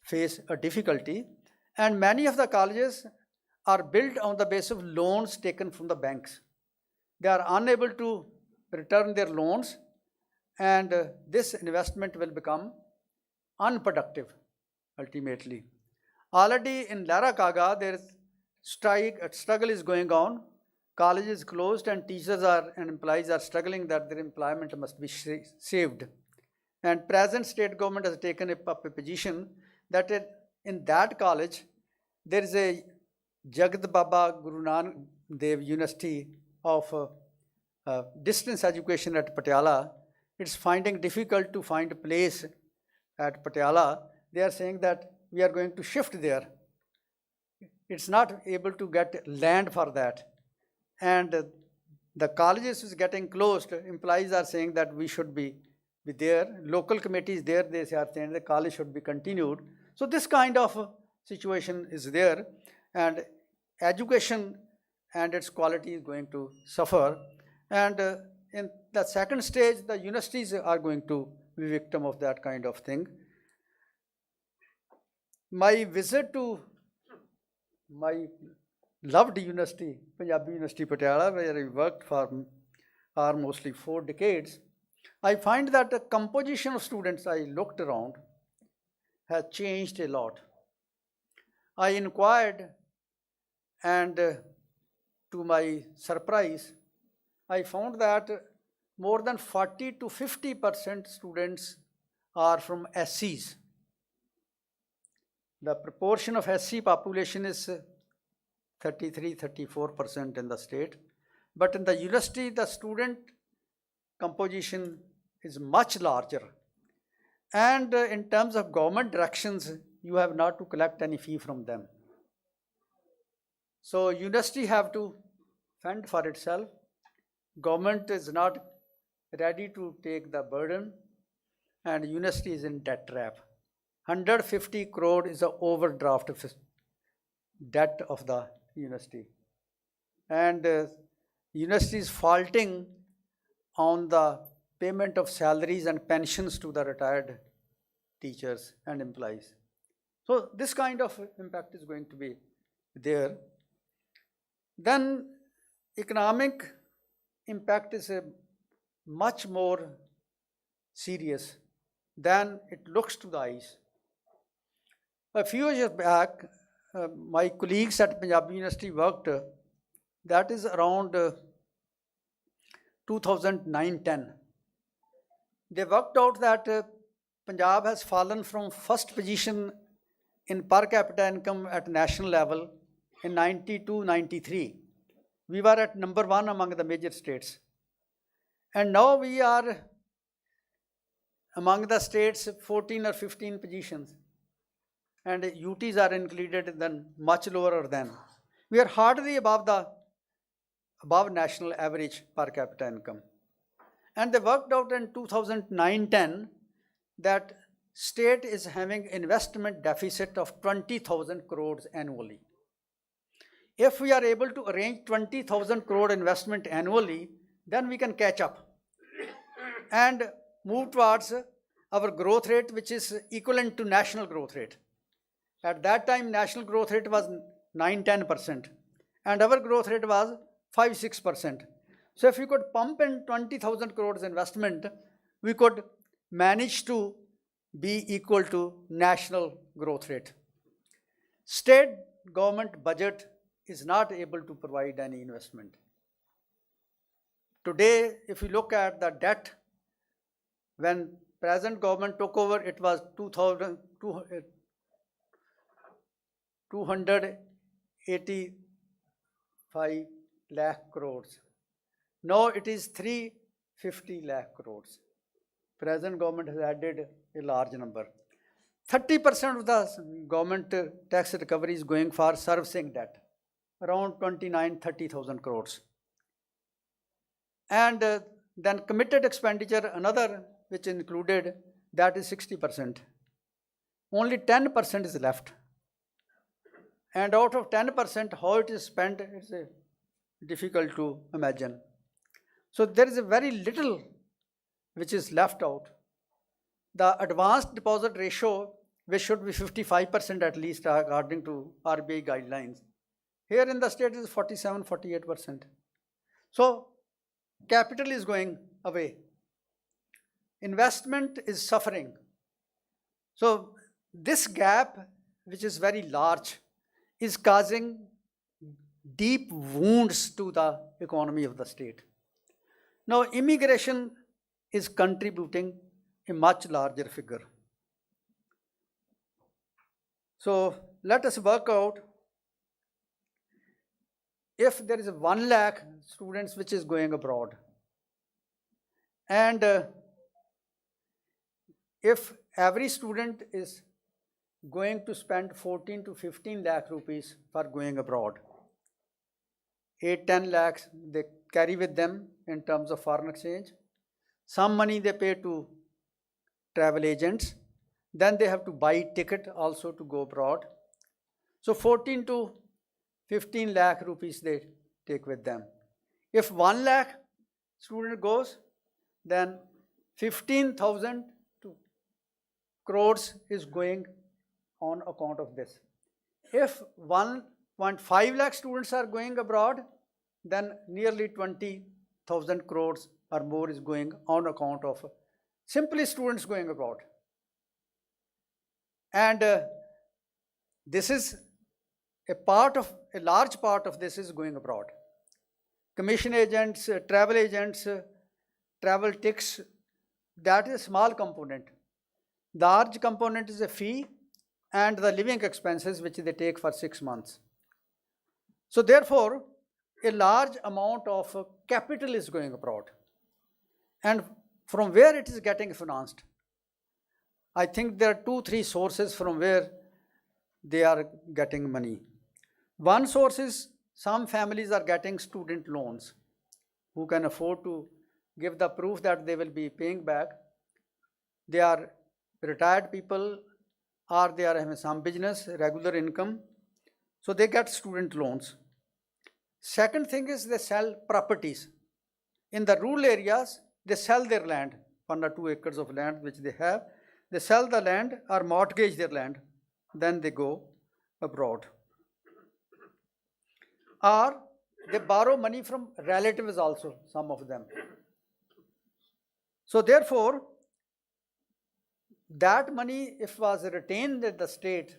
Speaker 4: face a difficulty. And many of the colleges are built on the basis of loans taken from the banks. They are unable to return their loans, and this investment will become unproductive ultimately. Already in Lara Kaga, there is struggle is going on. College is closed, and teachers and employees are struggling that their employment must be saved. And present state government has taken up a position that in that college, there is a Jagat Baba Guru Nanak Dev University of distance education at Patiala. It's finding difficult to find a place at Patiala. They are saying that we are going to shift there. It's not able to get land for that. And the colleges is getting closed. Employees are saying that we should be there. Local committees there, they are saying the college should be continued. So this kind of situation is there, and education and its quality is going to suffer. And in the second stage, the universities are going to be victim of that kind of thing. My visit to my loved university, Punjabi University Patiala, where I worked for almost 4 decades, I find that the composition of students, I looked around, has changed a lot. I inquired, and to my surprise, I found that more than 40 to 50% students are from SCs. The proportion of SC population is 33-34% in the state. But in the university, the student composition is much larger. And in terms of government directions, you have not to collect any fee from them. So university have to fend for itself. Government is not ready to take the burden, and university is in debt trap. 150 crore is the overdraft debt of the university. And university is faulting on the payment of salaries and pensions to the retired teachers and employees. So this kind of impact is going to be there. Then economic impact is much more serious than it looks to the eyes. A few years back, my colleagues at Punjabi University worked, that is around 2009-10. They worked out that Punjab has fallen from first position in per capita income at national level in 92-93. We were at number 1 among the major states. And now we are among the states 14 or 15 positions. And UTs are included, then much lower than. We are hardly above national average per capita income. And they worked out in 2009-10 that state is having investment deficit of 20,000 crores annually. If we are able to arrange 20,000 crore investment annually, then we can catch up and move towards our growth rate, which is equivalent to national growth rate. At that time, national growth rate was 9-10%, and our growth rate was 5-6%. So if we could pump in 20,000 crores investment, we could manage to be equal to national growth rate. State government budget is not able to provide any investment. Today, if you look at the debt, when present government took over, it was 285 lakh crores. Now it is 350 lakh crores. Present government has added a large number. 30% of the government tax recovery is going for servicing debt, around 29-30,000 crores. And then committed expenditure, another which included, that is 60%. Only 10% is left. And out of 10%, how it is spent, it's difficult to imagine. So there is a very little which is left out. The advanced deposit ratio, which should be 55% at least according to RBI guidelines, here in the state is 47-48%. So capital is going away. Investment is suffering. So this gap, which is very large, is causing deep wounds to the economy of the state. Now, immigration is contributing a much larger figure. So let us work out, if there is 1 lakh students which is going abroad, and if every student is going to spend 14 to 15 lakh rupees for going abroad, 8-10 lakhs they carry with them in terms of foreign exchange. Some money they pay to travel agents. Then they have to buy ticket also to go abroad. So 14 to 15 lakh rupees they take with them. If 1 lakh student goes, then 15,000 crores is going on account of this. If 1.5 lakh students are going abroad, then nearly 20,000 crores or more is going on account of simply students going abroad. And this is a large part of this is going abroad. Commission agents, travel tickets, that is a small component. The large component is a fee and the living expenses which they take for 6 months. So therefore, a large amount of capital is going abroad. And from where it is getting financed? I think there are 2-3 sources from where they are getting money. One source is some families are getting student loans who can afford to give the proof that they will be paying back. They are retired people or they are having some business, regular income. So they get student loans. Second thing is they sell properties. In the rural areas, they sell their land, 1 or 2 acres of land which they have. They sell the land or mortgage their land. Then they go abroad. Or they borrow money from relatives also, some of them. So therefore, that money, if was retained at the state,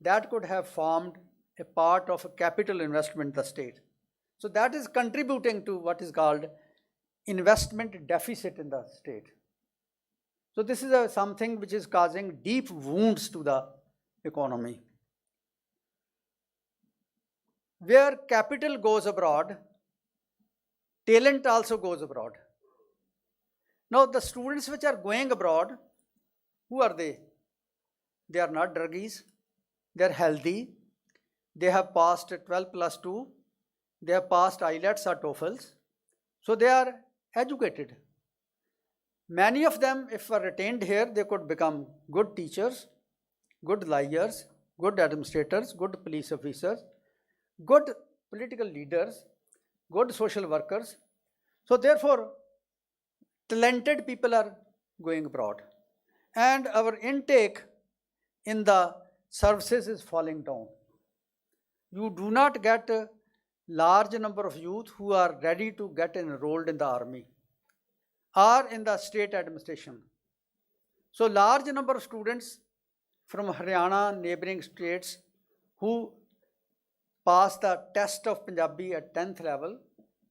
Speaker 4: that could have formed a part of a capital investment in the state. So that is contributing to what is called investment deficit in the state. So this is something which is causing deep wounds to the economy. Where capital goes abroad, talent also goes abroad. Now the students which are going abroad, who are they? They are not druggies, they are healthy, they have passed 12+2, they have passed IELTS or TOEFLs, so they are educated. Many of them, if were retained here, they could become good teachers, good lawyers, good administrators, good police officers, good political leaders, good social workers. So therefore, talented people are going abroad. And our intake in the services is falling down. You do not get a large number of youth who are ready to get enrolled in the army or in the state administration. So large number of students from Haryana, neighboring states, who pass the test of Punjabi at 10th level,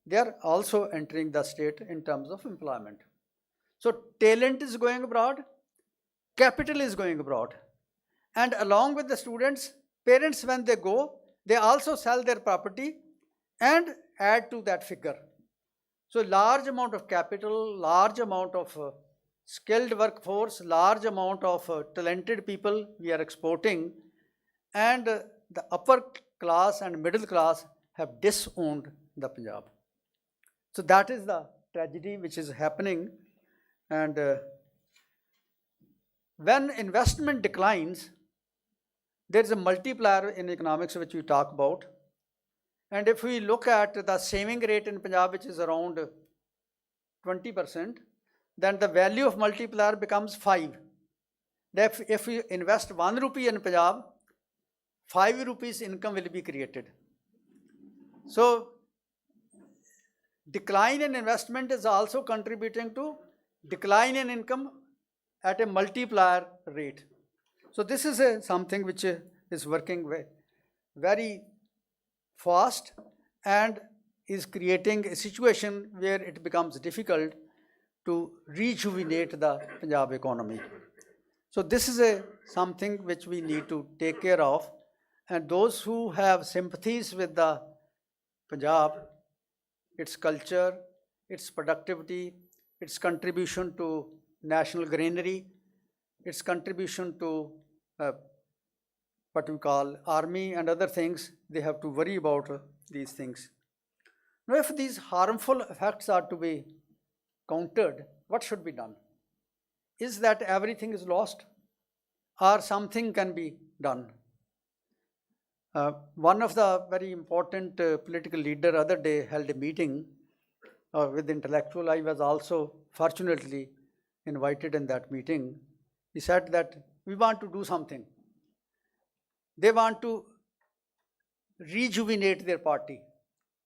Speaker 4: they are also entering the state in terms of employment. So talent is going abroad, capital is going abroad. And along with the students, parents, when they go, they also sell their property and add to that figure. So large amount of capital, large amount of skilled workforce, large amount of talented people we are exporting, and the upper class and middle class have disowned the Punjab. So that is the tragedy which is happening. And when investment declines, there is a multiplier in economics which we talk about. And if we look at the saving rate in Punjab, which is around 20%, then the value of multiplier becomes 5. If we invest 1 rupee in Punjab, 5 rupees income will be created. So decline in investment is also contributing to decline in income at a multiplier rate. So this is something which is working very fast and is creating a situation where it becomes difficult to rejuvenate the Punjab economy. So this is something which we need to take care of, and those who have sympathies with the Punjab, its culture, its productivity, its contribution to national granary, its contribution to what we call army and other things, they have to worry about these things. Now, if these harmful effects are to be countered, what should be done? Is that everything is lost, or something can be done? One of the very important political leader other day held a meeting with intellectual. I was also fortunately invited in that meeting. He said that we want to do something. They want to rejuvenate their party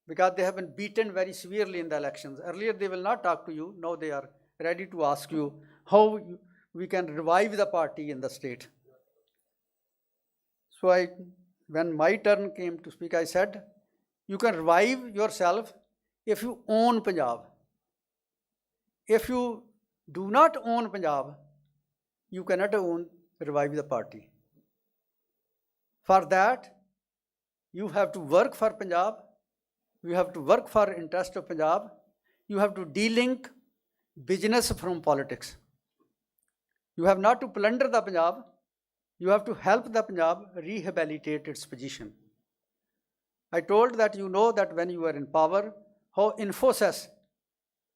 Speaker 4: because they have been beaten very severely in the elections. Earlier they will not talk to you, now they are ready to ask you how we can revive the party in the state. So when my turn came to speak, I said, you can revive yourself if you own Punjab. If you do not own Punjab, you cannot revive the party. For that, you have to work for Punjab, you have to work for interest of Punjab, you have to de-link business from politics. You have not to plunder the Punjab, you have to help the Punjab rehabilitate its position. I told that you know that when you are in power, how Infosys,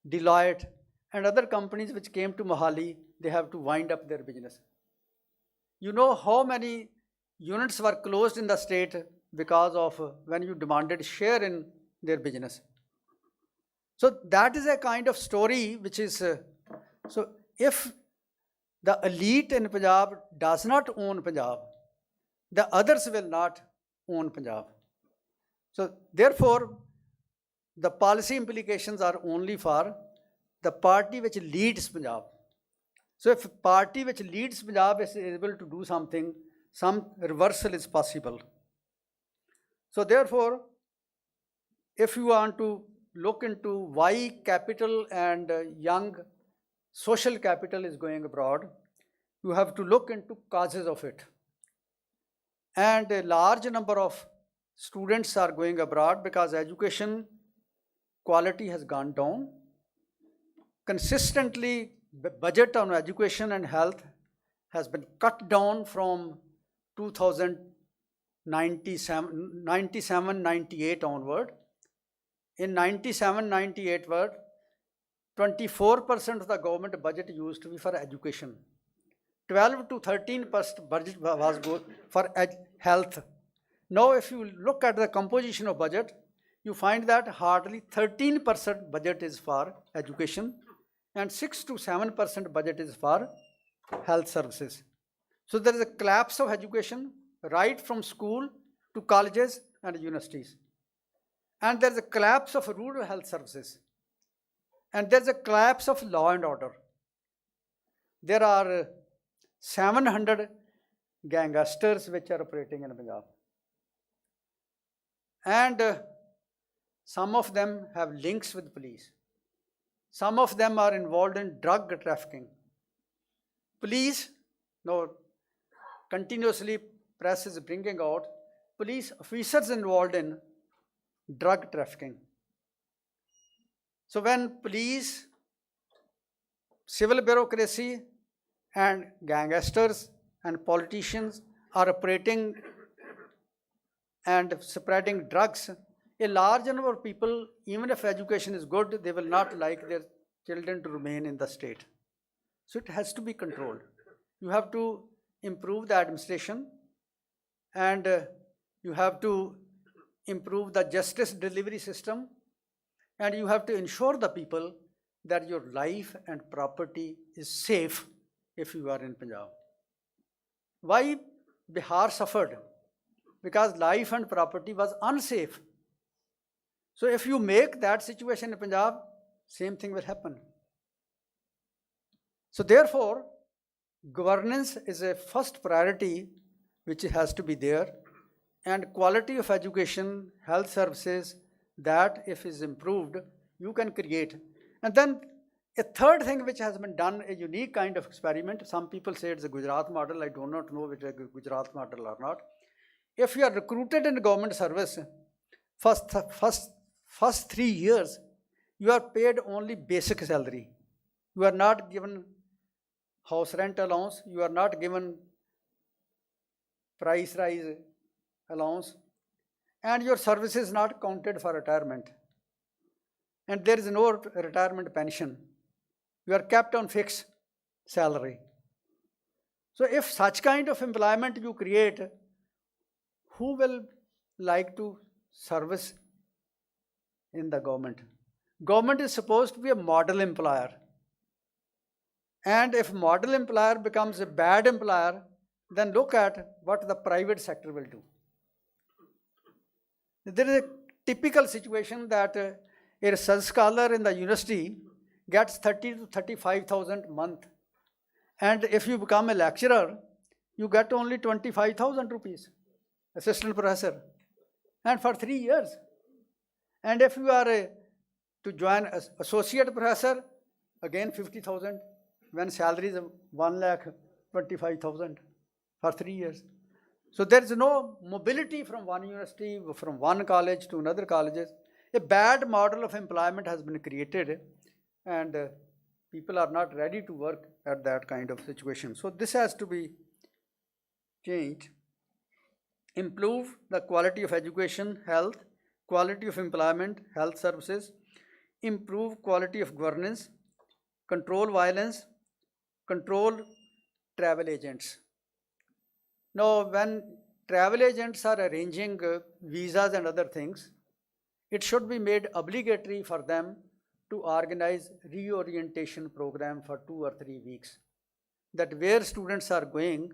Speaker 4: Deloitte, and other companies which came to Mohali, they have to wind up their business. You know how many units were closed in the state because of when you demanded share in their business. So that is a kind of story which is, so if the elite in Punjab does not own Punjab, the others will not own Punjab. So therefore, the policy implications are only for the party which leads Punjab. So if a party which leads Punjab is able to do something, some reversal is possible. So therefore, if you want to look into why capital and young social capital is going abroad, you have to look into causes of it. And a large number of students are going abroad because education quality has gone down. consistently budget on education and health has been cut down from 97-98 onward. In 97-98 word, 24% of the government budget used to be for education. 12 to 13% budget was go for health. Now, if you look at the composition of budget, you find that hardly 13% budget is for education and 6 to 7% budget is for health services. So there is a collapse of education right from school to colleges and universities. And there is a collapse of rural health services. And there is a collapse of law and order. There are 700 gangsters which are operating in Punjab. And some of them have links with police. Some of them are involved in drug trafficking. Police, now continuously press is bringing out police officers involved in drug trafficking. So when police, civil bureaucracy and gangsters and politicians are operating and spreading drugs, a large number of people, even if education is good, they will not like their children to remain in the state. So it has to be controlled. You have to improve the administration, and you have to improve the justice delivery system, and you have to ensure the people that your life and property is safe if you are in Punjab. Why Bihar suffered? Because life and property was unsafe. So if you make that situation in Punjab, same thing will happen. So therefore, governance is a first priority which has to be there, and quality of education, health services, that if is improved, you can create. And then a third thing which has been done, a unique kind of experiment. Some people say it's a Gujarat model. I do not know if it's a Gujarat model or not. If you are recruited in government service, first 3 years, you are paid only basic salary. You are not given house rent allowance. You are not given price rise allowance. And your service is not counted for retirement. And there is no retirement pension. You are kept on fixed salary. So if such kind of employment you create, who will like to service in the government? Government is supposed to be a model employer. And if model employer becomes a bad employer, then look at what the private sector will do. There is a typical situation that a research scholar in the university gets 30 to 35,000 a month. And if you become a lecturer, you get only 25,000 rupees, assistant professor, and for 3 years. And if you are to join as associate professor, again 50,000, when salary is 1,25,000 for 3 years. So there is no mobility from one university, from one college to another colleges. A bad model of employment has been created, and people are not ready to work at that kind of situation. So this has to be changed. Improve the quality of education, health, quality of employment, health services, improve quality of governance, control violence, control travel agents. Now, when travel agents are arranging visas and other things, it should be made obligatory for them to organize reorientation program for 2 or 3 weeks. That where students are going,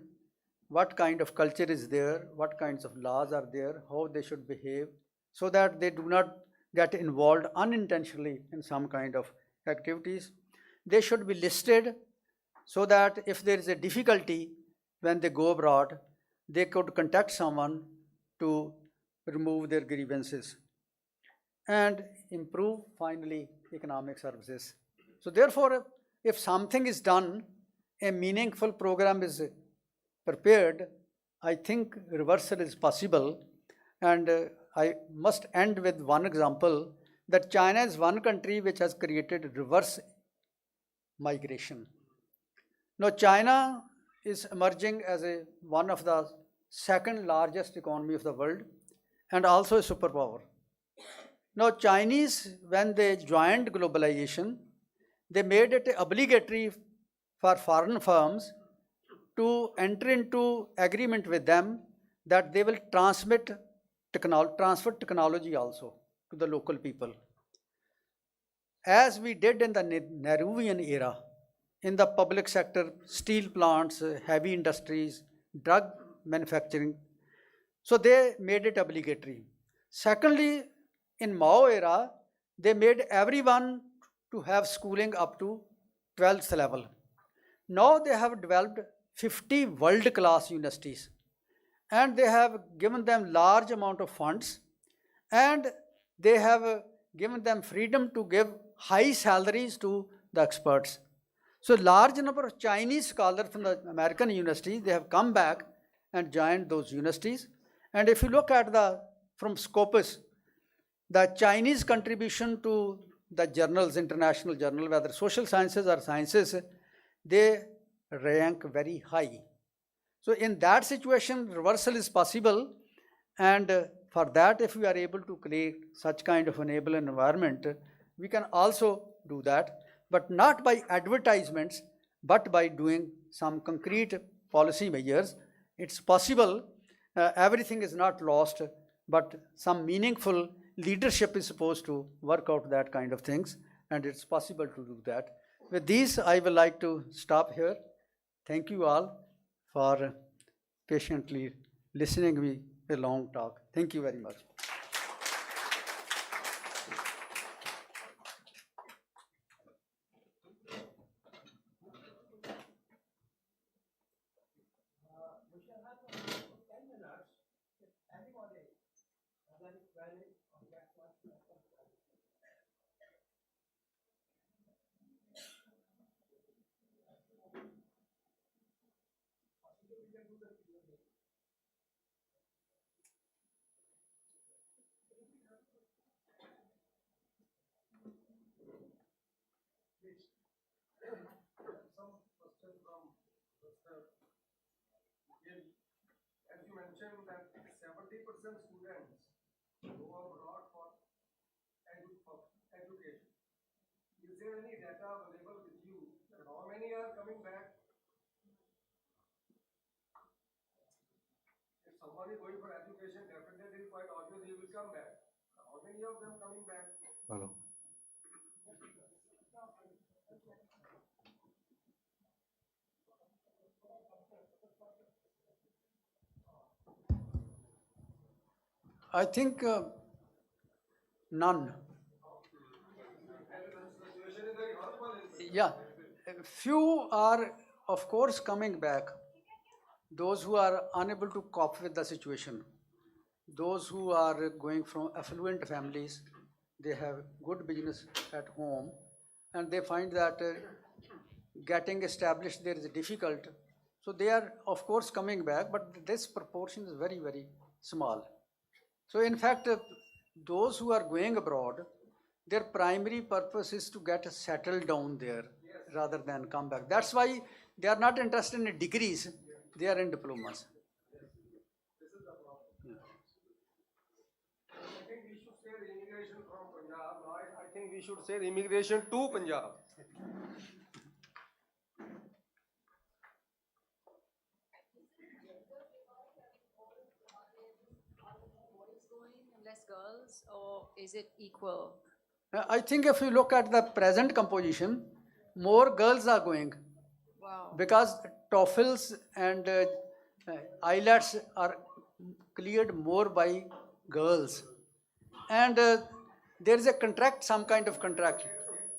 Speaker 4: what kind of culture is there, what kinds of laws are there, how they should behave, so that they do not get involved unintentionally in some kind of activities. They should be listed so that if there is a difficulty when they go abroad, they could contact someone to remove their grievances. And improve, finally, economic services. So therefore, if something is done, a meaningful program is prepared, I think reversal is possible. And I must end with one example, that China is one country which has created reverse migration. Now, China is emerging as one of the second largest economy of the world and also a superpower. Now, Chinese, when they joined globalization, they made it obligatory for foreign firms to enter into agreement with them that they will transfer technology also to the local people. As we did in the Nehruvian era, in the public sector, steel plants, heavy industries, drug manufacturing, so they made it obligatory. Secondly, in Mao era, they made everyone to have schooling up to 12th level. Now they have developed 50 world-class universities and they have given them large amount of funds and they have given them freedom to give high salaries to the experts. So large number of Chinese scholars from the American universities, they have come back and joined those universities. And if you look at from Scopus, the Chinese contribution to the journals, international journal, whether social sciences or sciences, they rank very high. So in that situation, reversal is possible. And for that, if we are able to create such kind of enabling environment, we can also do that, but not by advertisements, but by doing some concrete policy measures. It's possible, everything is not lost, but some meaningful leadership is supposed to work out that kind of things, and it's possible to do that. With these, I would like to stop here. Thank you all for patiently listening to me a long talk. Thank you very much.
Speaker 1: Gill, as you mentioned that 70% students go abroad for education. Is there any data available with you that how many are coming back? If someone is going for education, definitely quite obvious he will come back. How many of them coming back? Hello.
Speaker 4: I think none. Yeah, few are of course coming back. Those who are unable to cope with the situation, those who are going from affluent families, they have good business at home and they find that getting established there is difficult. So they are of course coming back, but this proportion is very, very small. So in fact, those who are going abroad, their primary purpose is to get settled down there rather than come back. That's why they are not interested in degrees, they are in diplomas.
Speaker 1: This is the problem. I think we should say immigration from Punjab. Now I think we should say immigration to Punjab.
Speaker 5: Less girls, or is it equal?
Speaker 4: I think if you look at the present composition, more girls are going.
Speaker 5: Wow.
Speaker 4: Because TOEFLs and IELTS are cleared more by girls. And there is a contract, some kind of contract.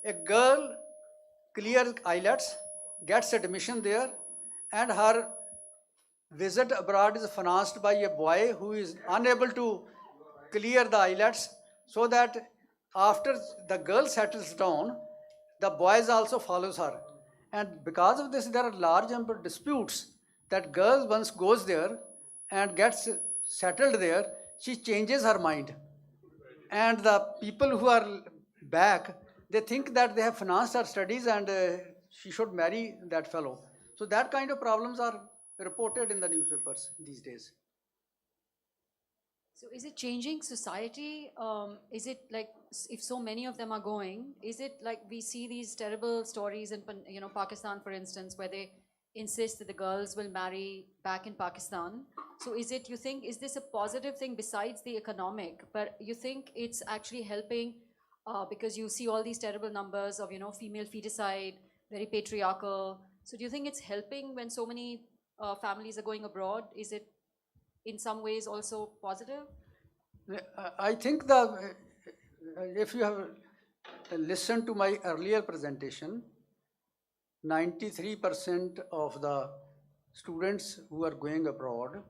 Speaker 4: A girl clears IELTS, gets admission there, and her visit abroad is financed by a boy who is unable to clear the IELTS, so that after the girl settles down, the boys also follows her. And because of this, there are large number of disputes that girl once goes there and gets settled there, she changes her mind. And the people who are back, they think that they have financed her studies and she should marry that fellow. So that kind of problems are reported in the newspapers these days.
Speaker 5: So is it changing society? Is it like, if so many of them are going, is it like we see these terrible stories in, Pakistan, for instance, where they insist that the girls will marry back in Pakistan? So is it, you think, is this a positive thing besides the economic, but you think it's actually helping because you see all these terrible numbers of, female feticide, very patriarchal. So do you think it's helping when so many families are going abroad? Is it in some ways also positive?
Speaker 4: I think if you have listened to my earlier presentation, 93% of the students who are going abroad,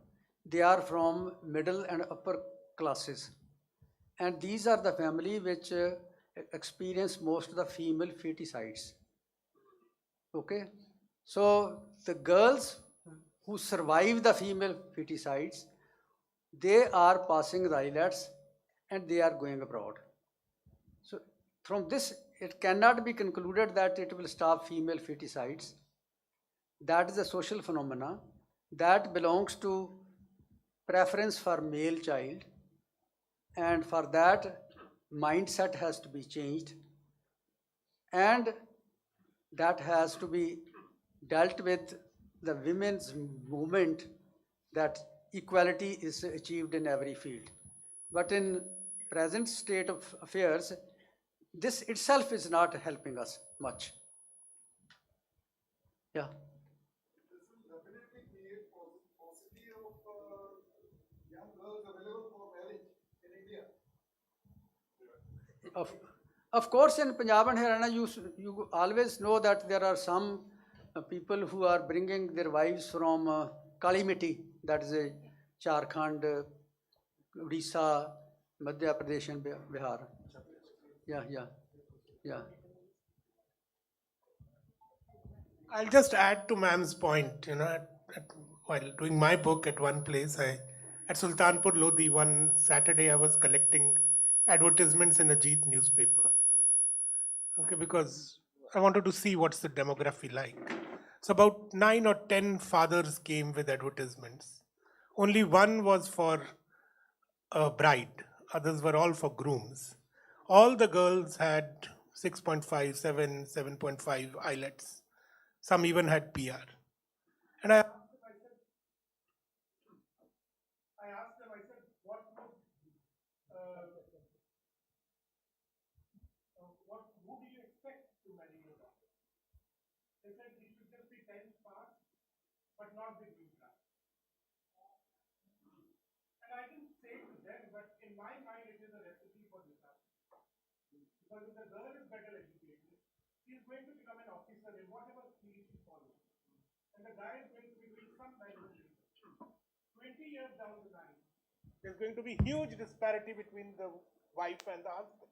Speaker 4: they are from middle and upper classes. And these are the family which experience most of the female feticides. Okay? So the girls who survive the female feticides, they are passing the IELTS and they are going abroad. So from this, it cannot be concluded that it will stop female feticides. That is a social phenomena that belongs to preference for male child, and for that mindset has to be changed, and that has to be dealt with the women's movement, that equality is achieved in every field. But in present state of affairs, this itself is not helping us much. Yeah.
Speaker 6: This will definitely create paucity of young girls available for marriage in India.
Speaker 4: Of course, in Punjab and Haryana, you always know that there are some people who are bringing their wives from Kali Miti, that is a Jharkhand, Odisha, Madhya Pradesh and Bihar. Yeah.
Speaker 7: I'll just add to ma'am's point. While doing my book at one place, at Sultanpur Lodi, one Saturday I was collecting advertisements in a Jeet newspaper. Okay, because I wanted to see what's the demography like. So about 9 or 10 fathers came with advertisements. Only one was for a bride. Others were all for grooms. All the girls had 6.5, 7, 7.5 IELTS. Some even had PR. And I asked them, I said, who do you expect to marry your daughter? They said he should just be 10th pass, but not the green card. And I didn't say to them, but in my mind it is a recipe for disaster. Because if the girl is better educated, she is going to become an officer in whatever field she follows. And the guy is going to be doing some management. 20 years down the line, there's going to be huge disparity between the wife and the husband,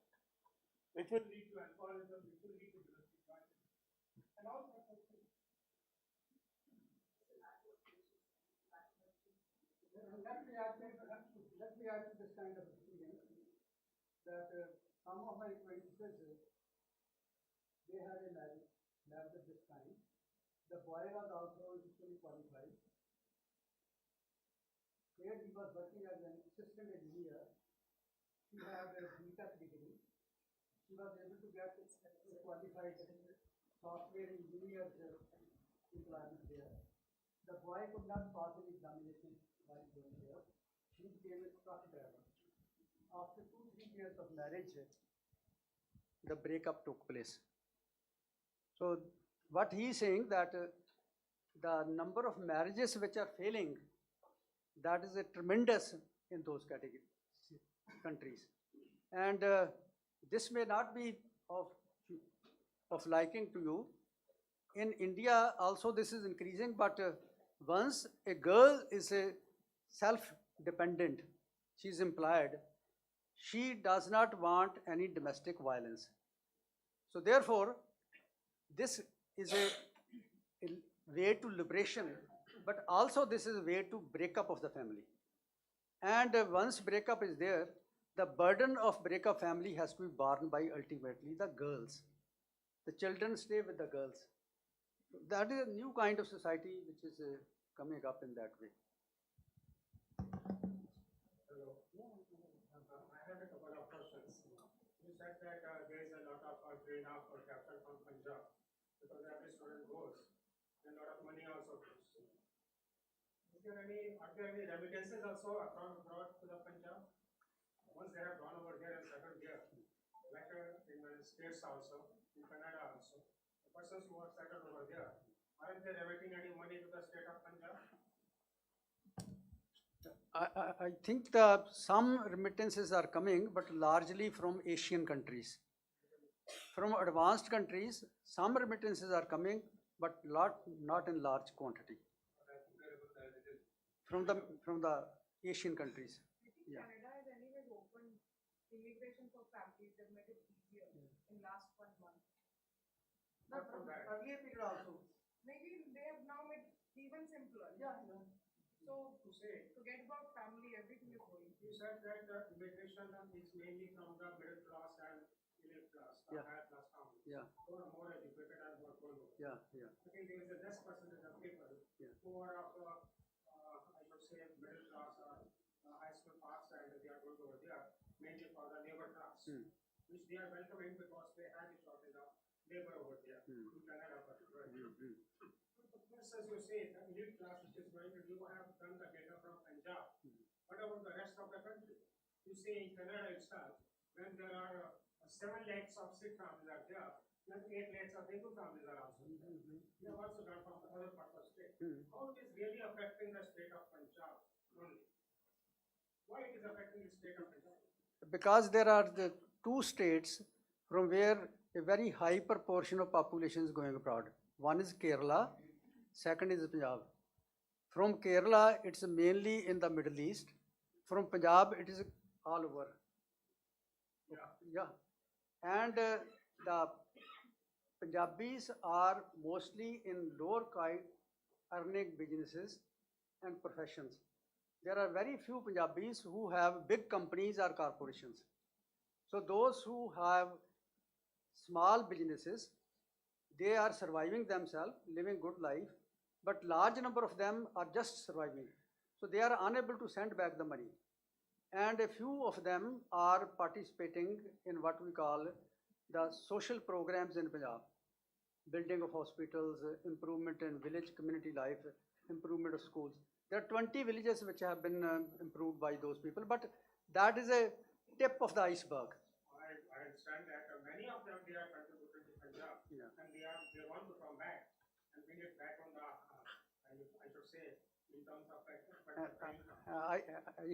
Speaker 7: which will lead to alcoholism, which will lead to domestic violence, and all sorts of things.
Speaker 4: Let me add to this kind of experience that some of my acquaintances, they had a marriage at this time. The boy was also equally qualified. Here he was working as an assistant engineer. She had a B.Tech degree. She was able to get a qualified software engineer employment there. The boy could not pass an examination while going there. He became a truck driver. After 2-3 years of marriage, the breakup took place. So what he is saying that the number of marriages which are failing, that is a tremendous in those countries. And this may not be of liking to you. In India also this is increasing, but once a girl is a self-dependent, she is employed, she does not want any domestic violence. So therefore, this is a way to liberation, but also this is a way to breakup of the family. And once breakup is there, the burden of breakup family has to be borne by ultimately the girls. The children stay with the girls. That is a new kind of society which is coming up in that way.
Speaker 8: Hello. I have a couple of questions. You said that there is a lot of drain of capital from Punjab because every student goes and a lot of money also goes. Are there any remittances also abroad to the Punjab? Once they have gone over there and settled there, like in the States also, in Canada also, the persons who are settled over there, aren't they remitting any money to the state of Punjab?
Speaker 4: I think some remittances are coming, but largely from Asian countries. From advanced countries, some remittances are coming, but not in large quantity. From the Asian countries. Yeah.
Speaker 9: Canada has anyways opened immigration for families. They've made it easier in last 1 month.
Speaker 4: But from earlier period also.
Speaker 9: Maybe they have now made it even simpler.
Speaker 4: Yeah.
Speaker 9: So
Speaker 8: To say,
Speaker 9: forget about family, everything is going.
Speaker 8: you said that immigration is mainly from the middle class and elite class, the
Speaker 4: Yeah.
Speaker 8: higher class families.
Speaker 4: Yeah.
Speaker 8: Who are more educated and more qualified.
Speaker 4: Yeah.
Speaker 8: I think there is a less percentage of people
Speaker 4: Yeah.
Speaker 8: who are of, I should say, middle class or high school pass and they are going over there, mainly for the labor class, which they are welcoming because they have a shortage of labor over there, in Canada particularly. Just as you say, the elite class which is going to, you have done the data from Punjab. What about the rest of the country? You say in Canada itself, when there are 7 lakhs of Sikh families are there, then 8 lakhs of Hindu families are also there. They have also done from other parts of the state. How it is really affecting the state of Punjab only? Why it is affecting the state of Punjab?
Speaker 4: Because there are the 2 states from where a very high proportion of population is going abroad. One is Kerala, second is Punjab. From Kerala, it's mainly in the Middle East. From Punjab, it is all over. Yeah. And the Punjabis are mostly in lower earning businesses and professions. There are very few Punjabis who have big companies or corporations. So those who have small businesses, they are surviving themselves, living good life, but large number of them are just surviving. So they are unable to send back the money. And a few of them are participating in what we call the social programs in Punjab. Building of hospitals, improvement in village community life, improvement of schools. There are 20 villages which have been improved by those people, but that is a tip of the iceberg.
Speaker 8: I understand that many of them they are contributing to Punjab, and they want to come back and bring it back on the I should say in terms of
Speaker 4: I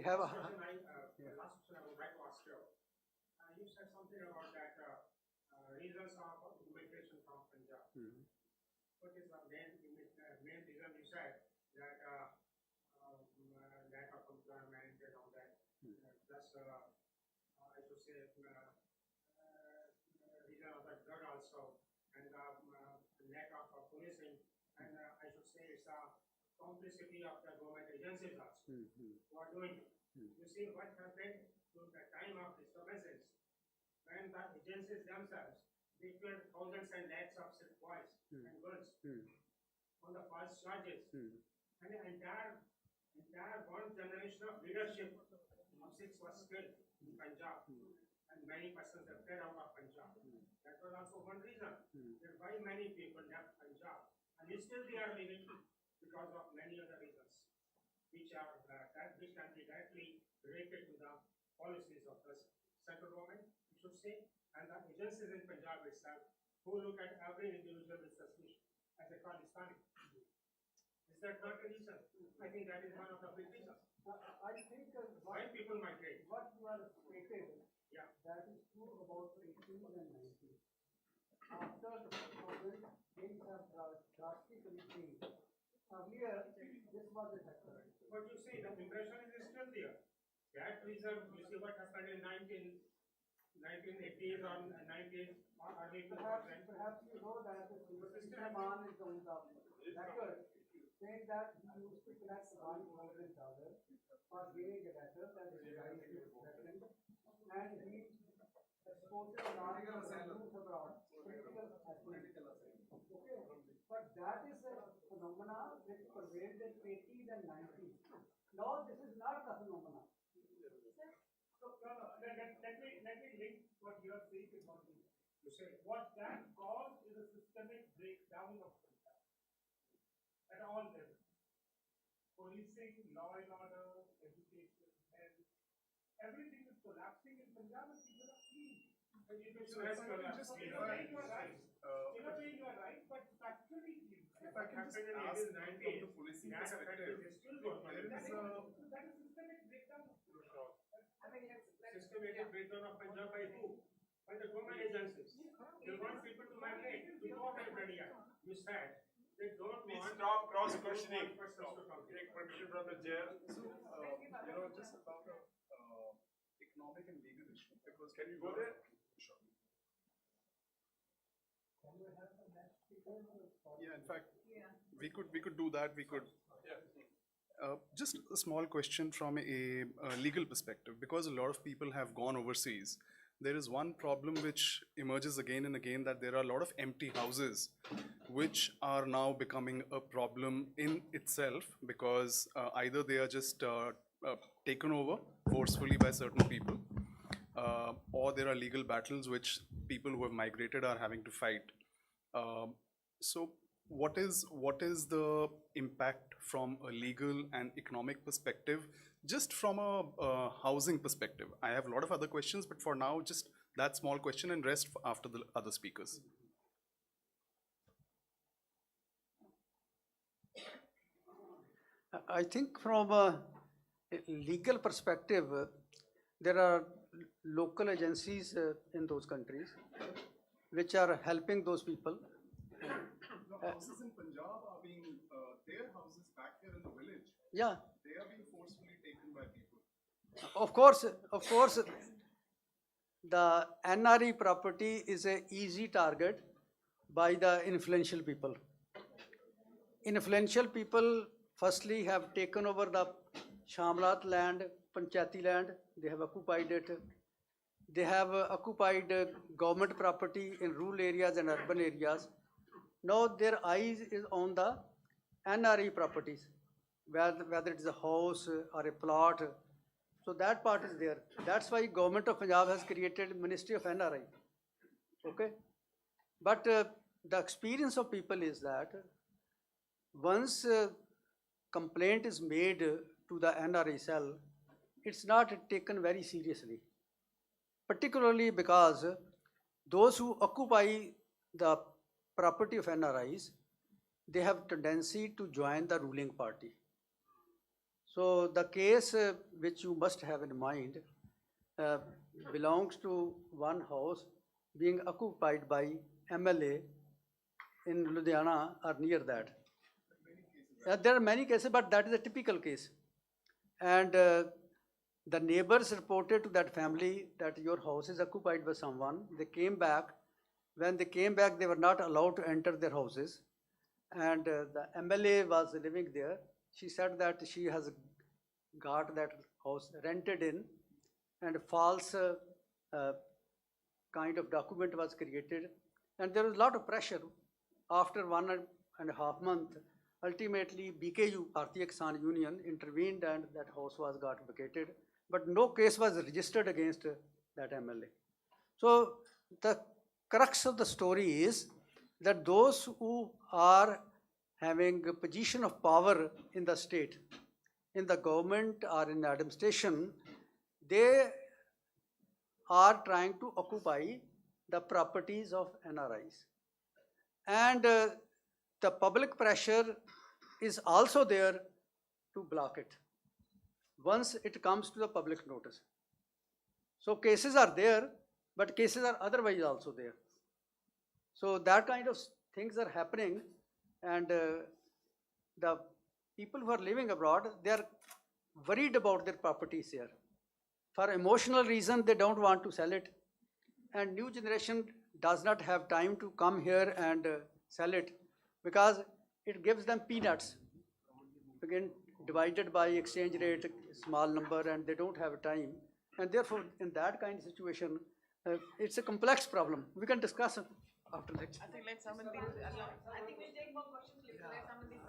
Speaker 4: have a
Speaker 8: last question I would like to ask you. You said something about that reasons of immigration from Punjab. What is the main reason you said that lack of employment and all that, plus I should say reason of the drug also, and lack of policing, and I should say it's a complicity of the government agencies also who are doing it. You see what happened during the time of disturbances when the agencies themselves they killed thousands and lakhs of Sikh boys and girls on the false charges, and the entire one generation of leadership of Sikhs was killed in Punjab, and many persons have fled out of Punjab. That was also one reason that why many people left Punjab, and still they are living because of many other reasons, which can be directly related to the policies of the central government, we should say, and the agencies in Punjab itself, who look at every individual with suspicion as a Khalistani. Is that not a reason? I think that is one of the big reasons.
Speaker 4: I think
Speaker 8: Why people migrate?
Speaker 4: what you are stated,
Speaker 8: Yeah.
Speaker 4: that is true about 18 and 19. After the 2000, things have drastically changed. Earlier, this was a factor.
Speaker 8: But you see, the impression is still there. That reason, you see what happened in 1980s or 90s or early 2000s.
Speaker 4: Perhaps you know that Rahman is on the record saying that he used to collect $1,000 for giving a letter that is right to the president, and he exported a lot of abroad, political asylum. Okay, but that 80s and 90s. Now this is not the phenomenon.
Speaker 8: Let me link what you are saying with what you say. What that caused is a systemic breakdown of Punjab at all levels. Policing, law and order, education, health, everything is collapsing in Punjab and people are fleeing. Education has collapsed. In a way you are right. In a way you are right, but factually,
Speaker 6: If I can just ask from the policing perspective,
Speaker 8: that is systemic breakdown of Punjab. Systematic breakdown of Punjab by who? By the government agencies. They want people to migrate, to go to India. You said they don't
Speaker 1: Please
Speaker 8: want.
Speaker 1: stop cross questioning.
Speaker 8: Take
Speaker 1: permission from the chair.
Speaker 6: So, just about economic and legal issue, because
Speaker 1: Can you go there?
Speaker 6: Sure. Yeah, in fact, we could do that. We could. Just a small question from a legal perspective, because a lot of people have gone overseas. There is one problem which emerges again and again, that there are a lot of empty houses which are now becoming a problem in itself, because either they are just taken over forcefully by certain people, or there are legal battles which people who have migrated are having to fight. So what is the impact from a legal and economic perspective, just from a housing perspective? I have a lot of other questions, but for now, just that small question, and rest after the other speakers.
Speaker 4: I think from a legal perspective, there are local agencies in those countries which are helping those people.
Speaker 6: The houses in Punjab are being, their houses back here in the village,
Speaker 4: Yeah,
Speaker 6: they are being forcefully taken by people.
Speaker 4: of course, the NRE property is an easy target by the influential people. Influential people firstly have taken over the Shamlat land, Panchayati land, they have occupied it. They have occupied government property in rural areas and urban areas. Now their eyes is on the NRE properties, whether it is a house or a plot. So that part is there. That's why government of Punjab has created Ministry of NRI. Okay, but the experience of people is that once complaint is made to the NRI cell, it's not taken very seriously, particularly because those who occupy the property of NRIs, they have tendency to join the ruling party. So the case which you must have in mind belongs to one house being occupied by MLA in Ludhiana or near that. There are many cases, but that is a typical case. And the neighbors reported to that family that your house is occupied by someone. They came back. When they came back, they were not allowed to enter their houses. And the MLA was living there. She said that she has got that house rented in, and a false kind of document was created. And there was a lot of pressure. After 1.5 months, ultimately BKU, Bharatiya Kisan Union, intervened and that house was got vacated. But no case was registered against that MLA. So the crux of the story is that those who are having a position of power in the state, in the government or in the administration, they are trying to occupy the properties of NRIs. And the public pressure is also there to block it once it comes to the public notice. So cases are there, but cases are otherwise also there. So that kind of things are happening, and the people who are living abroad, they are worried about their properties here. For emotional reason, they don't want to sell it, and new generation does not have time to come here and sell it, because it gives them peanuts, again divided by exchange rate, small number, and they don't have time. And therefore, in that kind of situation, it's a complex problem. We can discuss after that.
Speaker 2: I think let Amandeep. I think we'll take more questions later. Let Amandeep.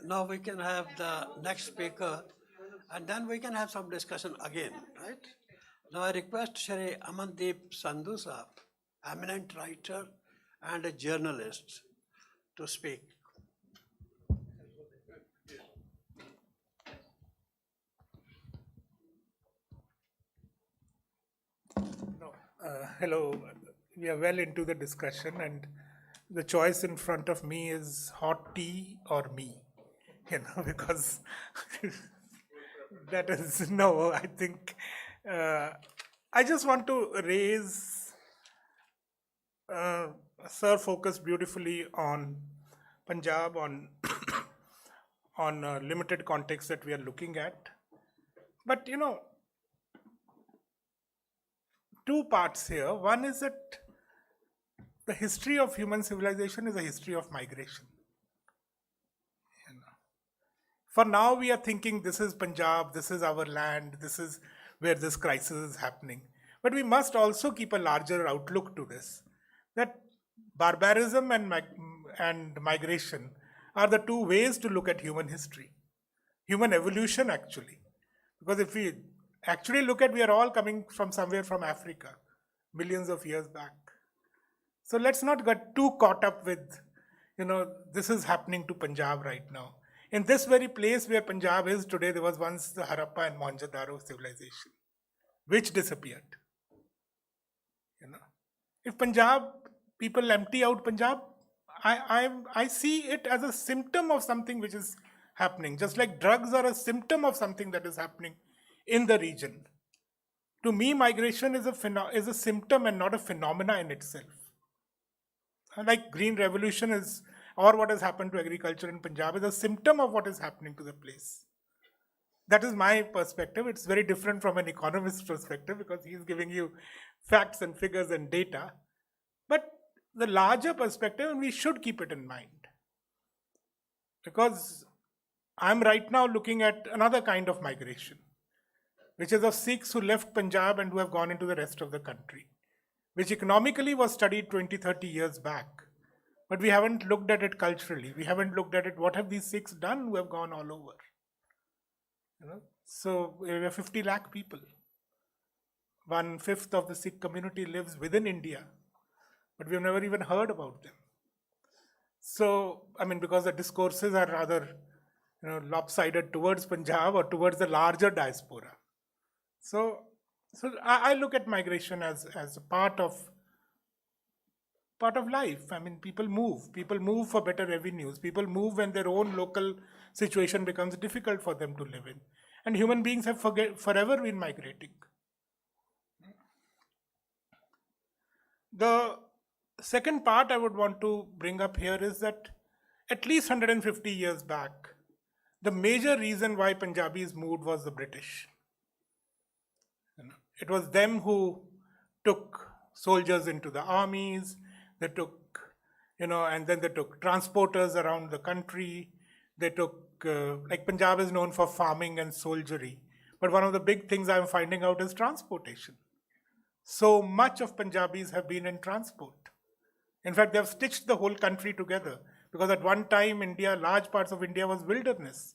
Speaker 3: Now we can have the next speaker, and then we can have some discussion again, right? Now I request Shri Amandeep Sandhu sir, eminent writer and a journalist, to speak.
Speaker 7: Hello, we are well into the discussion, and the choice in front of me is hot tea or me, because that is, no, I think, I just want to raise, Sir focused beautifully on Punjab, on, on limited context that we are looking at. But, two parts here. One is that the history of human civilization is a history of migration. For now, we are thinking this is Punjab, this is our land, this is where this crisis is happening. But we must also keep a larger outlook to this, that barbarism and migration are the two ways to look at human history, human evolution actually. Because if we actually look at, we are all coming from somewhere from Africa, millions of years back. So let's not get too caught up with, this is happening to Punjab right now. In this very place where Punjab is today, there was once the Harappa and Mohenjo-daro civilization, which disappeared. If Punjab, people empty out Punjab, I see it as a symptom of something which is happening, just like drugs are a symptom of something that is happening in the region. To me, migration is a symptom and not a phenomena in itself. Like Green Revolution is, or what has happened to agriculture in Punjab, is a symptom of what is happening to the place. That is my perspective. It's very different from an economist's perspective because he's giving you facts and figures and data. But the larger perspective, and we should keep it in mind. Because I'm right now looking at another kind of migration, which is of Sikhs who left Punjab and who have gone into the rest of the country, which economically was studied 20, 30 years back. But we haven't looked at it culturally. We haven't looked at it, what have these Sikhs done who have gone all over? So we have 50 lakh people. 1/5 of the Sikh community lives within India, but we've never even heard about them. So, because the discourses are rather, lopsided towards Punjab or towards the larger diaspora. So I look at migration as a part of life. People move for better revenues. People move when their own local situation becomes difficult for them to live in. And human beings have forever been migrating. The second part I would want to bring up here is that at least 150 years back, the major reason why Punjabis moved was the British. It was them who took soldiers into the armies, they took, and then they took transporters around the country. They took, like Punjab is known for farming and soldiery. But one of the big things I'm finding out is transportation. So much of Punjabis have been in transport. In fact, they have stitched the whole country together because at one time, large parts of India was wilderness.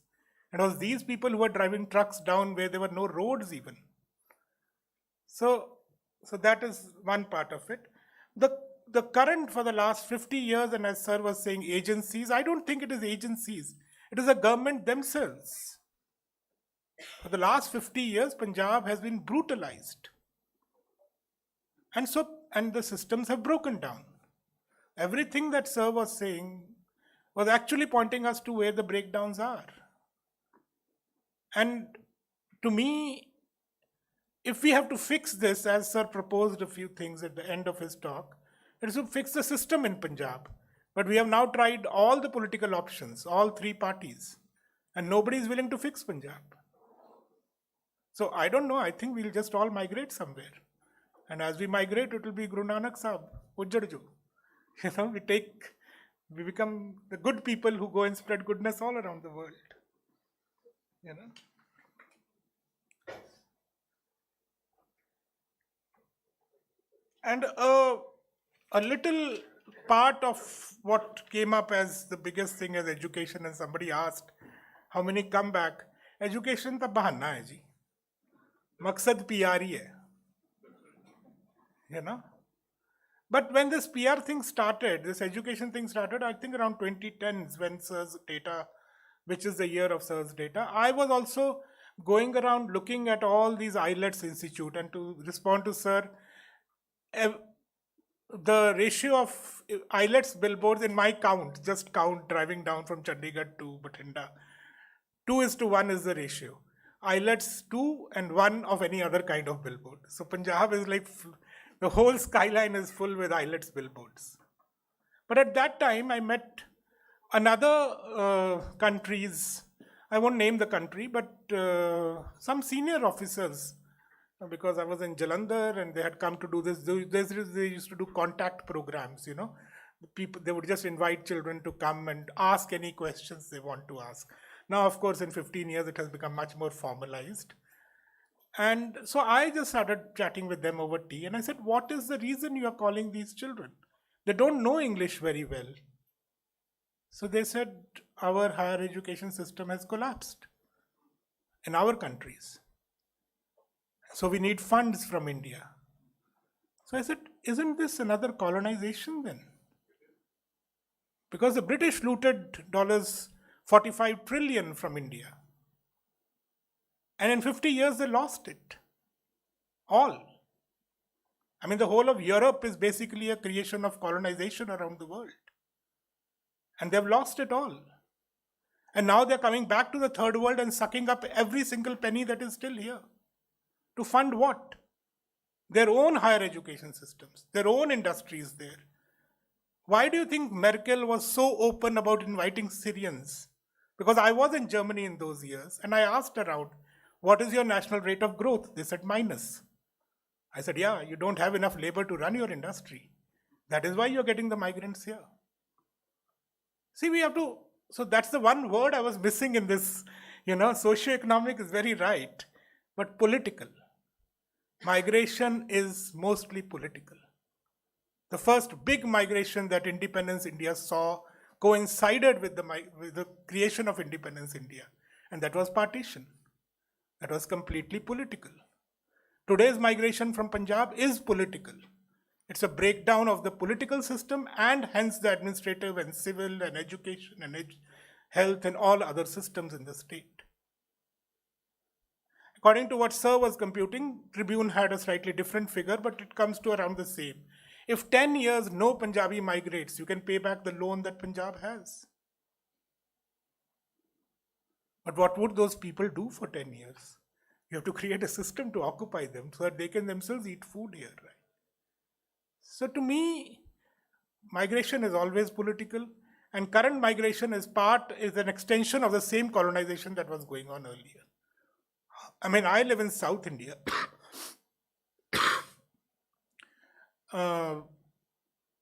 Speaker 7: And it was these people who were driving trucks down where there were no roads even. So that is one part of it. The current for the last 50 years, and as Sir was saying, agencies, I don't think it is agencies. It is the government themselves. For the last 50 years, Punjab has been brutalized. And the systems have broken down. Everything that Sir was saying was actually pointing us to where the breakdowns are. And to me, if we have to fix this, as Sir proposed a few things at the end of his talk, it is to fix the system in Punjab. But we have now tried all the political options, all three parties, and nobody is willing to fix Punjab. So I don't know, I think we'll just all migrate somewhere. And as we migrate, it will be Guru Nanak Sahib, Ujjadju. We become the good people who go and spread goodness all around the world. And a little part of what came up as the biggest thing as education, and somebody asked how many come back. Education तो बहाना है जी, मकसद PR ही है, you know. But when this PR thing started, this education thing started, I think around 2010 when Sir's data, which is the year of Sir's data, I was also going around looking at all these IELTS institute, and to respond to Sir, the ratio of IELTS billboards in my count, just count driving down from Chandigarh to Bathinda, 2:1 is the ratio. IELTS 2 and 1 of any other kind of billboard. So Punjab is like, the whole skyline is full with IELTS billboards. But at that time, I met another countries, I won't name the country, but some senior officers, because I was in Jalandhar and they had come to do this. They used to do contact programs, you know. People, they would just invite children to come and ask any questions they want to ask. Now, of course, in 15 years, it has become much more formalized. And so I just started chatting with them over tea, and I said, what is the reason you are calling these children? They don't know English very well. So they said, our higher education system has collapsed in our countries. So we need funds from India. So I said, isn't this another colonization then? Because the British looted $45 trillion from India. And in 50 years, they lost it. All. I mean, the whole of Europe is basically a creation of colonization around the world. And they've lost it all. And now they're coming back to the third world and sucking up every single penny that is still here. To fund what? Their own higher education systems, their own industries there. Why do you think Merkel was so open about inviting Syrians? Because I was in Germany in those years, and I asked around, what is your national rate of growth? They said minus. I said, yeah, you don't have enough labor to run your industry. That is why you're getting the migrants here. See, we have to, so that's the one word I was missing in this, you know, socio-economic is very right, but political. Migration is mostly political. The first big migration that independence India saw coincided with the creation of independence India, and that was partition. That was completely political. Today's migration from Punjab is political. It's a breakdown of the political system and hence the administrative and civil and education and health and all other systems in the state. According to what Sir was computing, Tribune had a slightly different figure, but it comes to around the same. If 10 years no Punjabi migrates, you can pay back the loan that Punjab has. But what would those people do for 10 years? You have to create a system to occupy them so that they can themselves eat food here, right? So to me, migration is always political, and current migration is an extension of the same colonization that was going on earlier. I mean, I live in South India.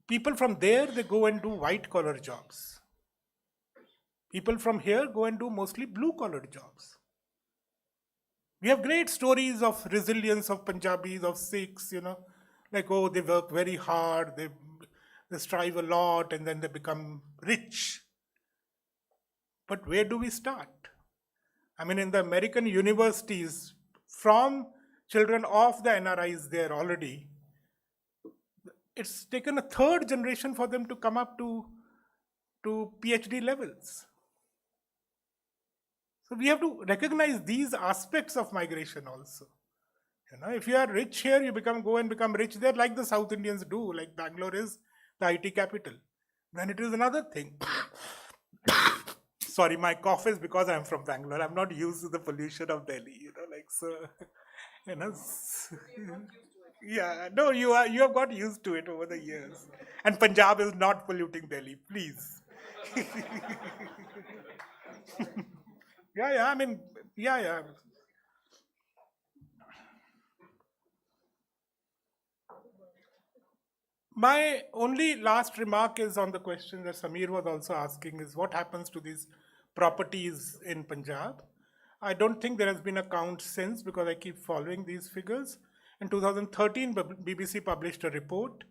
Speaker 7: People from there, they go and do white-collar jobs. People from here go and do mostly blue-collar jobs. We have great stories of resilience of Punjabis, of Sikhs, you know, like, oh, they work very hard, they strive a lot, and then they become rich. But where do we start? I mean, in the American universities, from children of the NRIs there already, it's taken a third generation for them to come up to PhD levels. So we have to recognize these aspects of migration also. You know, if you are rich here, you go and become rich there, like the South Indians do, like Bangalore is the IT capital. Then it is another thing. Sorry, my cough is because I'm from Bangalore. I'm not used to the pollution of Delhi, you know, like, so, you know. Yeah, no, you have got used to it over the years. And Punjab is not polluting Delhi, please. Yeah, I mean, yeah. My only last remark is on the question that Samir was also asking is what happens to these properties in Punjab. I don't think there has been a count since because I keep following these figures. In 2013, BBC published a report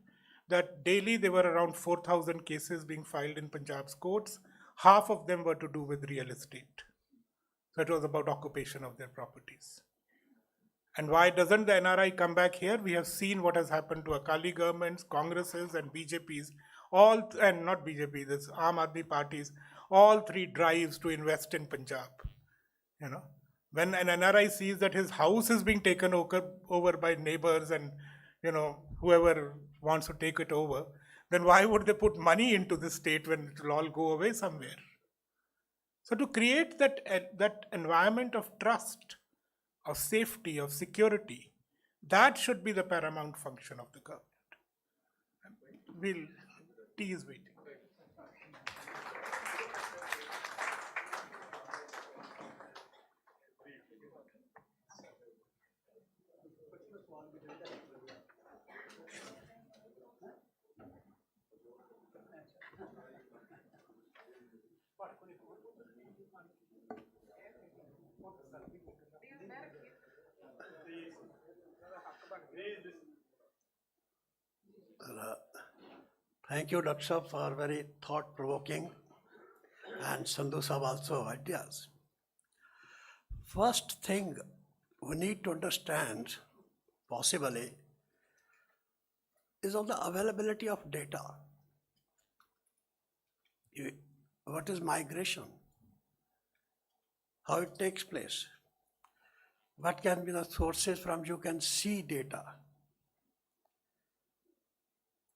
Speaker 7: that daily there were around 4,000 cases being filed in Punjab's courts. Half of them were to do with real estate. So it was about occupation of their properties. And why doesn't the NRI come back here? We have seen what has happened to Akali governments, Congresses and BJPs, and not BJP, this Aam Aadmi parties, all three drives to invest in Punjab. You know, when an NRI sees that his house is being taken over by neighbors and, you know, whoever wants to take it over, then why would they put money into this state when it will all go away somewhere? So to create that environment of trust, of safety, of security, that should be the paramount function of the government. Tea is waiting.
Speaker 3: Thank you, Dr. Sahab, for very thought-provoking, and Sandhu Sahab also ideas. First thing we need to understand, possibly, is on the availability of data. What is migration? How it takes place? What can be the sources from which you can see data?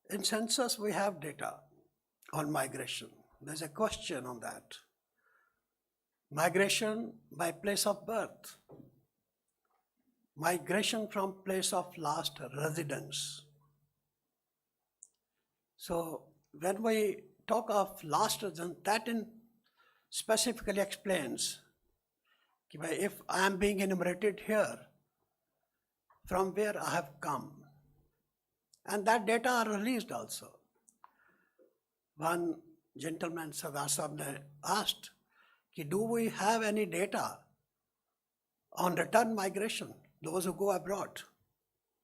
Speaker 3: In census, we have data on migration. There's a question on that. Migration by place of birth. Migration from place of last residence. So when we talk of last residence, that specifically explains if I am being enumerated here, from where I have come. And that data are released also. One gentleman, Sardar Sahab, asked, do we have any data on return migration, those who go abroad?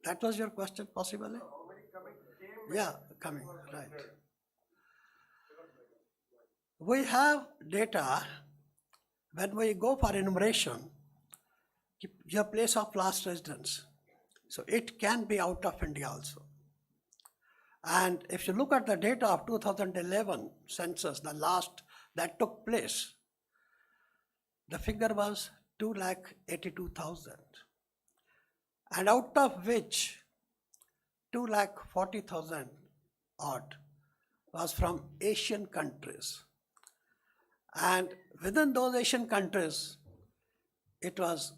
Speaker 3: That was your question, possibly? Yeah, coming, right. We have data when we go for enumeration, your place of last residence. So it can be out of India also. And if you look at the data of 2011 census, the last that took place, the figure was 2,82,000. And out of which 2,40,000 odd was from Asian countries. And within those Asian countries, it was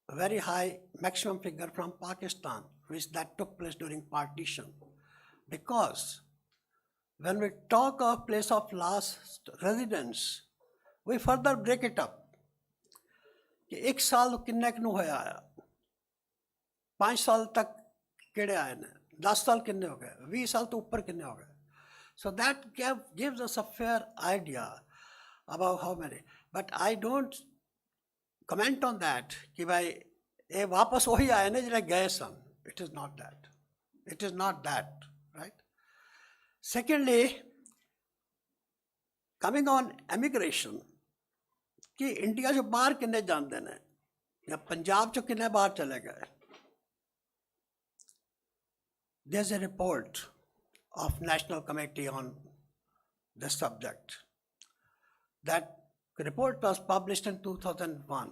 Speaker 3: a very high maximum figure from Pakistan, which that took place during partition. Because when we talk of place of last residence, we further break it up. कि 1 साल किन्ने कनु होया आया, 5 साल तक केड़े आए ने, 10 साल किन्ने हो गए, 20 साल तो ऊपर किन्ने हो गए. So that gives us a fair idea about how many. But I don't comment on that कि भाई ये वापस वही आए ने जिन्हें गए सन. It is not that. It is not that, right? Secondly, coming on emigration, कि इंडिया जो बाहर किन्ने जानते ने या पंजाब जो किन्ने बाहर चले गए. There's a report of National Committee on this subject. That report was published in 2001,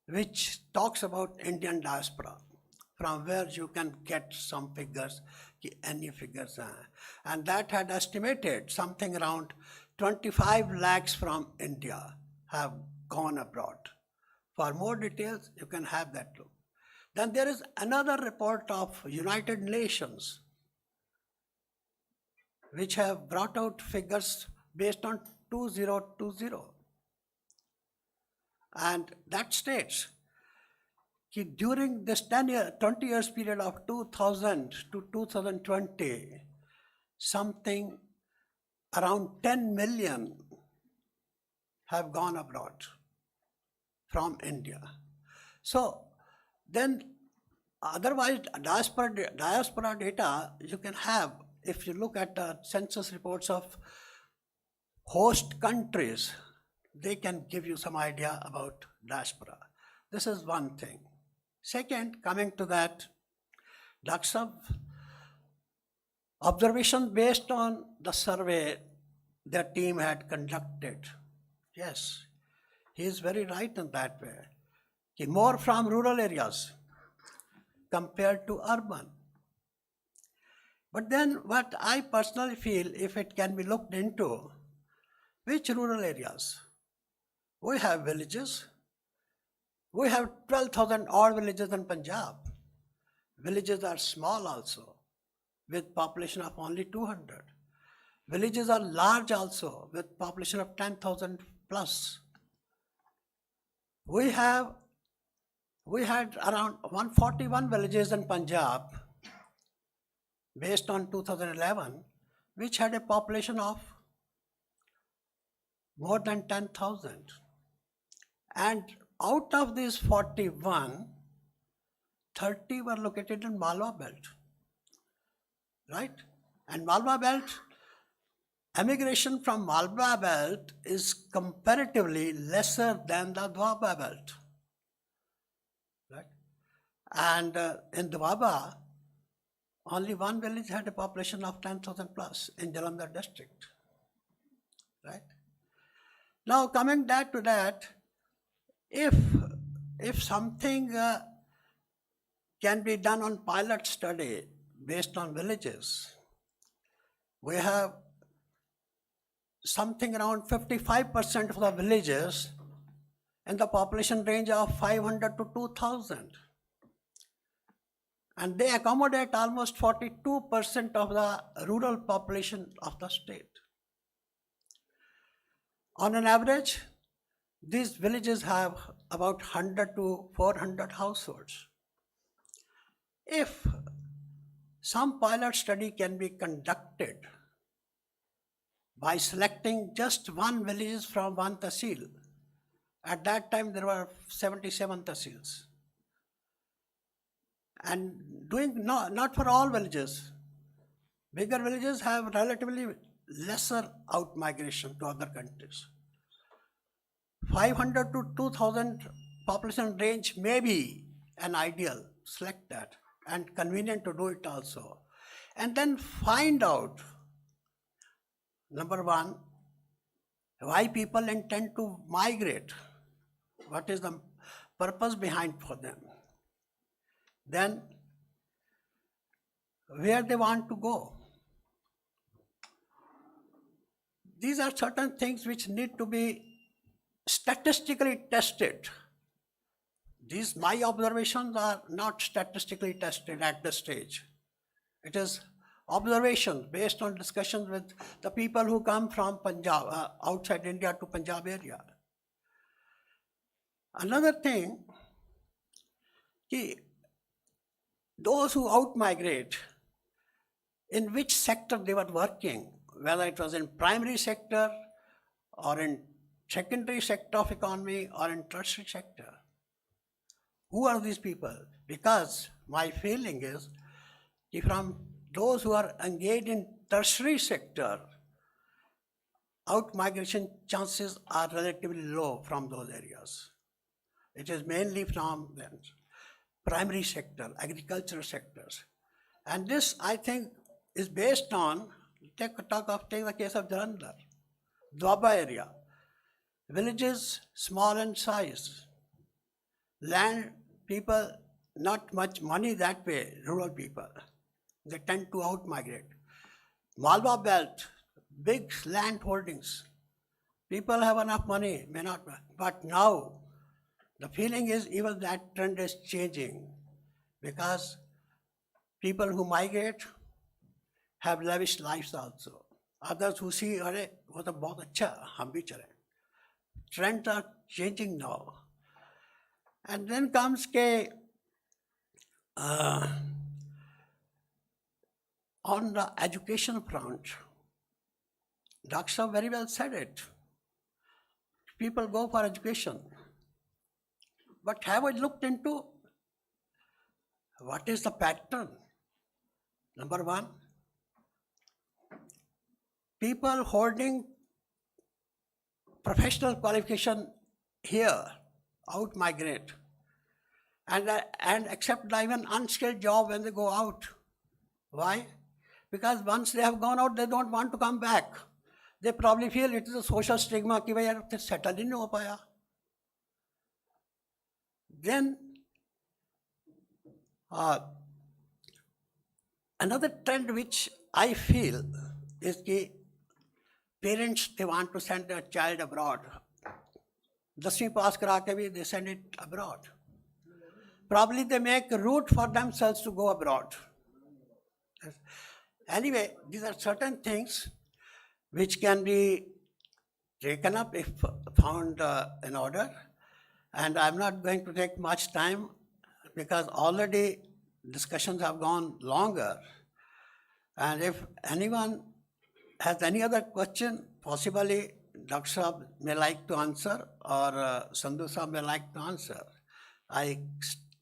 Speaker 3: which talks about Indian diaspora, from where you can get some figures, any figures. And that had estimated something around 25 lakhs from India have gone abroad. For more details, you can have that look. Then there is another report of United Nations, which have brought out figures based on 2020. And that states that during this 20 years period of 2000 to 2020, something around 10 million have gone abroad from India. So then otherwise, diaspora data you can have if you look at the census reports of host countries, they can give you some idea about diaspora. This is one thing. Second, coming to that, Dr. Sahab, observation based on the survey their team had conducted. Yes, he is very right in that way. More from rural areas compared to urban. But then what I personally feel, if it can be looked into, which rural areas? We have villages. We have 12,000 odd villages in Punjab. Villages are small also, with population of only 200. Villages are large also, with population of 10,000 plus. We had around 141 villages in Punjab, based on 2011, which had a population of more than 10,000. And out of these 41, 30 were located in Malwa belt, right? And Malwa belt, emigration from Malwa belt is comparatively lesser than the Doaba belt, right? And in Doaba, only one village had a population of 10,000 plus in Jalandhar district, right? Now coming back to that, if something can be done on pilot study based on villages, we have something around 55% of the villages in the population range of 500 to 2,000. And they accommodate almost 42% of the rural population of the state. On an average, these villages have about 100 to 400 households. If some pilot study can be conducted by selecting just one village from one tahsil, at that time there were 77 tahsils, and doing not for all villages. Bigger villages have relatively lesser out migration to other countries. 500 to 2,000 population range may be an ideal, select that, and convenient to do it also. And then find out, number one, why people intend to migrate. What is the purpose behind for them? Then, where they want to go. These are certain things which need to be statistically tested. These my observations are not statistically tested at this stage. It is observations based on discussions with the people who come from Punjab, outside India to Punjab area. Another thing, those who out-migrate, in which sector they were working, whether it was in primary sector or in secondary sector of economy or in tertiary sector. Who are these people? Because my feeling is, from those who are engaged in tertiary sector, out-migration chances are relatively low from those areas. It is mainly from the primary sector, agricultural sectors. And this, I think, is based on, take the case of Jalandhar, Doaba area. Villages small in size. Land, people, not much money that way, rural people. They tend to out-migrate. Malwa belt, big land holdings. People have enough money, may not, but now the feeling is even that trend is changing because people who migrate have lavish lives also. Others who see, "Arey, wo to bahut acha, hum bhi chale." Trends are changing now. And then comes on the education front, Dr. very well said it. People go for education. But have I looked into what is the pattern? Number one, people holding professional qualification here out migrate and accept even unskilled job when they go out. Why? Because once they have gone out, they don't want to come back. They probably feel it is a social stigma कि भाई यार settle ही नहीं हो पाया. Then another trend which I feel is that parents, they want to send their child abroad. 10वीं pass करा के भी they send it abroad. Probably they make a route for themselves to go abroad. Anyway, these are certain things which can be taken up if found in order. And I'm not going to take much time because already discussions have gone longer. And if anyone has any other question, possibly Dr. Saab may like to answer or Sandhu Saab may like to answer. I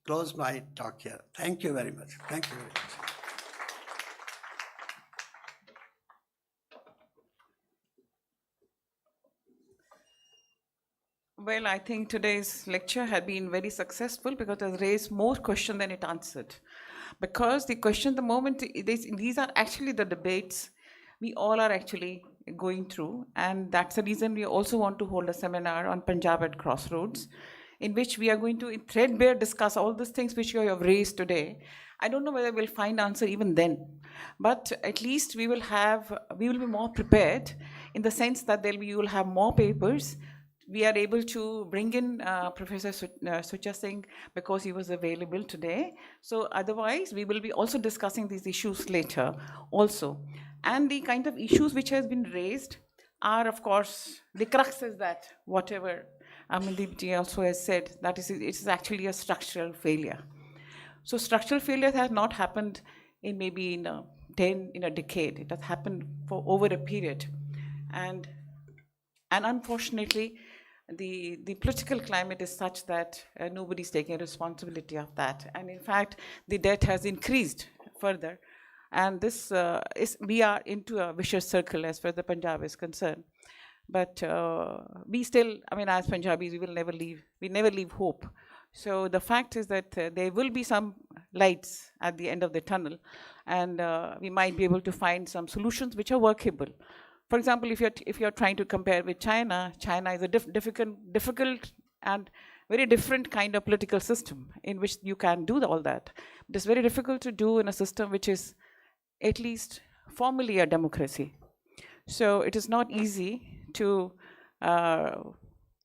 Speaker 3: close my talk here. Thank you very much. Thank you very much.
Speaker 2: Well, I think today's lecture had been very successful because it has raised more questions than it answered. Because the question, the moment, these are actually the debates we all are actually going through. And that's the reason we also want to hold a seminar on Punjab at Crossroads, in which we are going to threadbare discuss all these things which you have raised today. I don't know whether we'll find answer even then, but at least we will be more prepared in the sense that you will have more papers. We are able to bring in Professor Sucha Singh because he was available today. So otherwise, we will be also discussing these issues later also. And the kind of issues which has been raised are, of course, the crux is that whatever Amandeep also has said, that it is actually a structural failure. So structural failure has not happened in maybe in a decade. It has happened for over a period. And unfortunately, the political climate is such that nobody's taking responsibility of that. And in fact, the debt has increased further. And this we are into a vicious circle as far as the Punjab is concerned. But we still, as Punjabis, we never leave hope. So the fact is that there will be some lights at the end of the tunnel, and we might be able to find some solutions which are workable. For example, if you're trying to compare with China, China is a difficult and very different kind of political system in which you can do all that. But it's very difficult to do in a system which is at least formally a democracy. So it is not easy to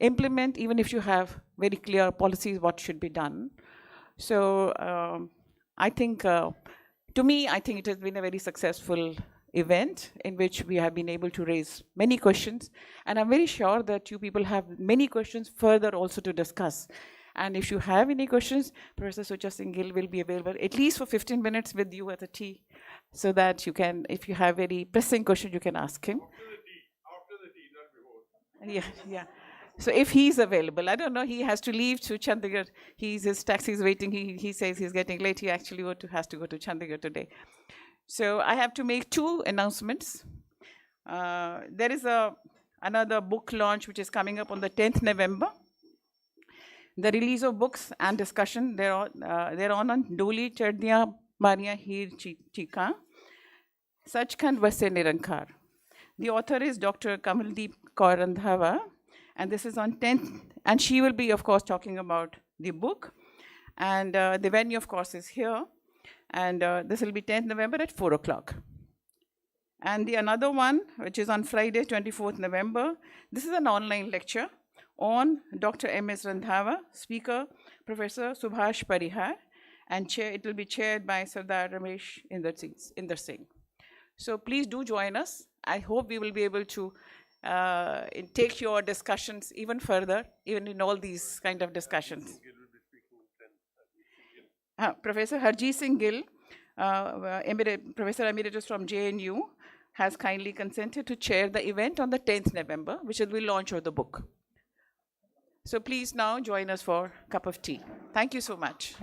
Speaker 2: implement, even if you have very clear policies what should be done. So I think, to me, I think it has been a very successful event in which we have been able to raise many questions. And I'm very sure that you people have many questions further also to discuss. And if you have any questions, Professor Sucha Singh Gill will be available at least for 15 minutes with you at the tea, so that you can, if you have any pressing question, you can ask him.
Speaker 1: After the tea, not before.
Speaker 2: Yeah. So if he's available, I don't know, he has to leave to Chandigarh. His taxi is waiting. He says he's getting late. He actually has to go to Chandigarh today. So I have to make two announcements. There is another book launch which is coming up on the 10th November. The release of books and discussion, they're on Doli Chaddiya Mariya Heer Chika, Sachkhand Vase Nirankar. The author is Dr. Amandeep Kaur Randhawa, and this is on 10th, and she will be, of course, talking about the book. And the venue, of course, is here. And this will be 10th November at 4 o'clock. And the another one, which is on Friday, 24th November, this is an online lecture on Dr. M.S. Randhawa, speaker, Professor Subhash Parihar, and it will be chaired by Sardar Ramesh Inder Singh. So please do join us. I hope we will be able to take your discussions even further, even in all these kind of discussions. Professor Harjeet Singh Gill, Professor Emeritus from JNU, has kindly consented to chair the event on the 10th November, which is the launch of the book. So please now join us for a cup of tea. Thank you so much.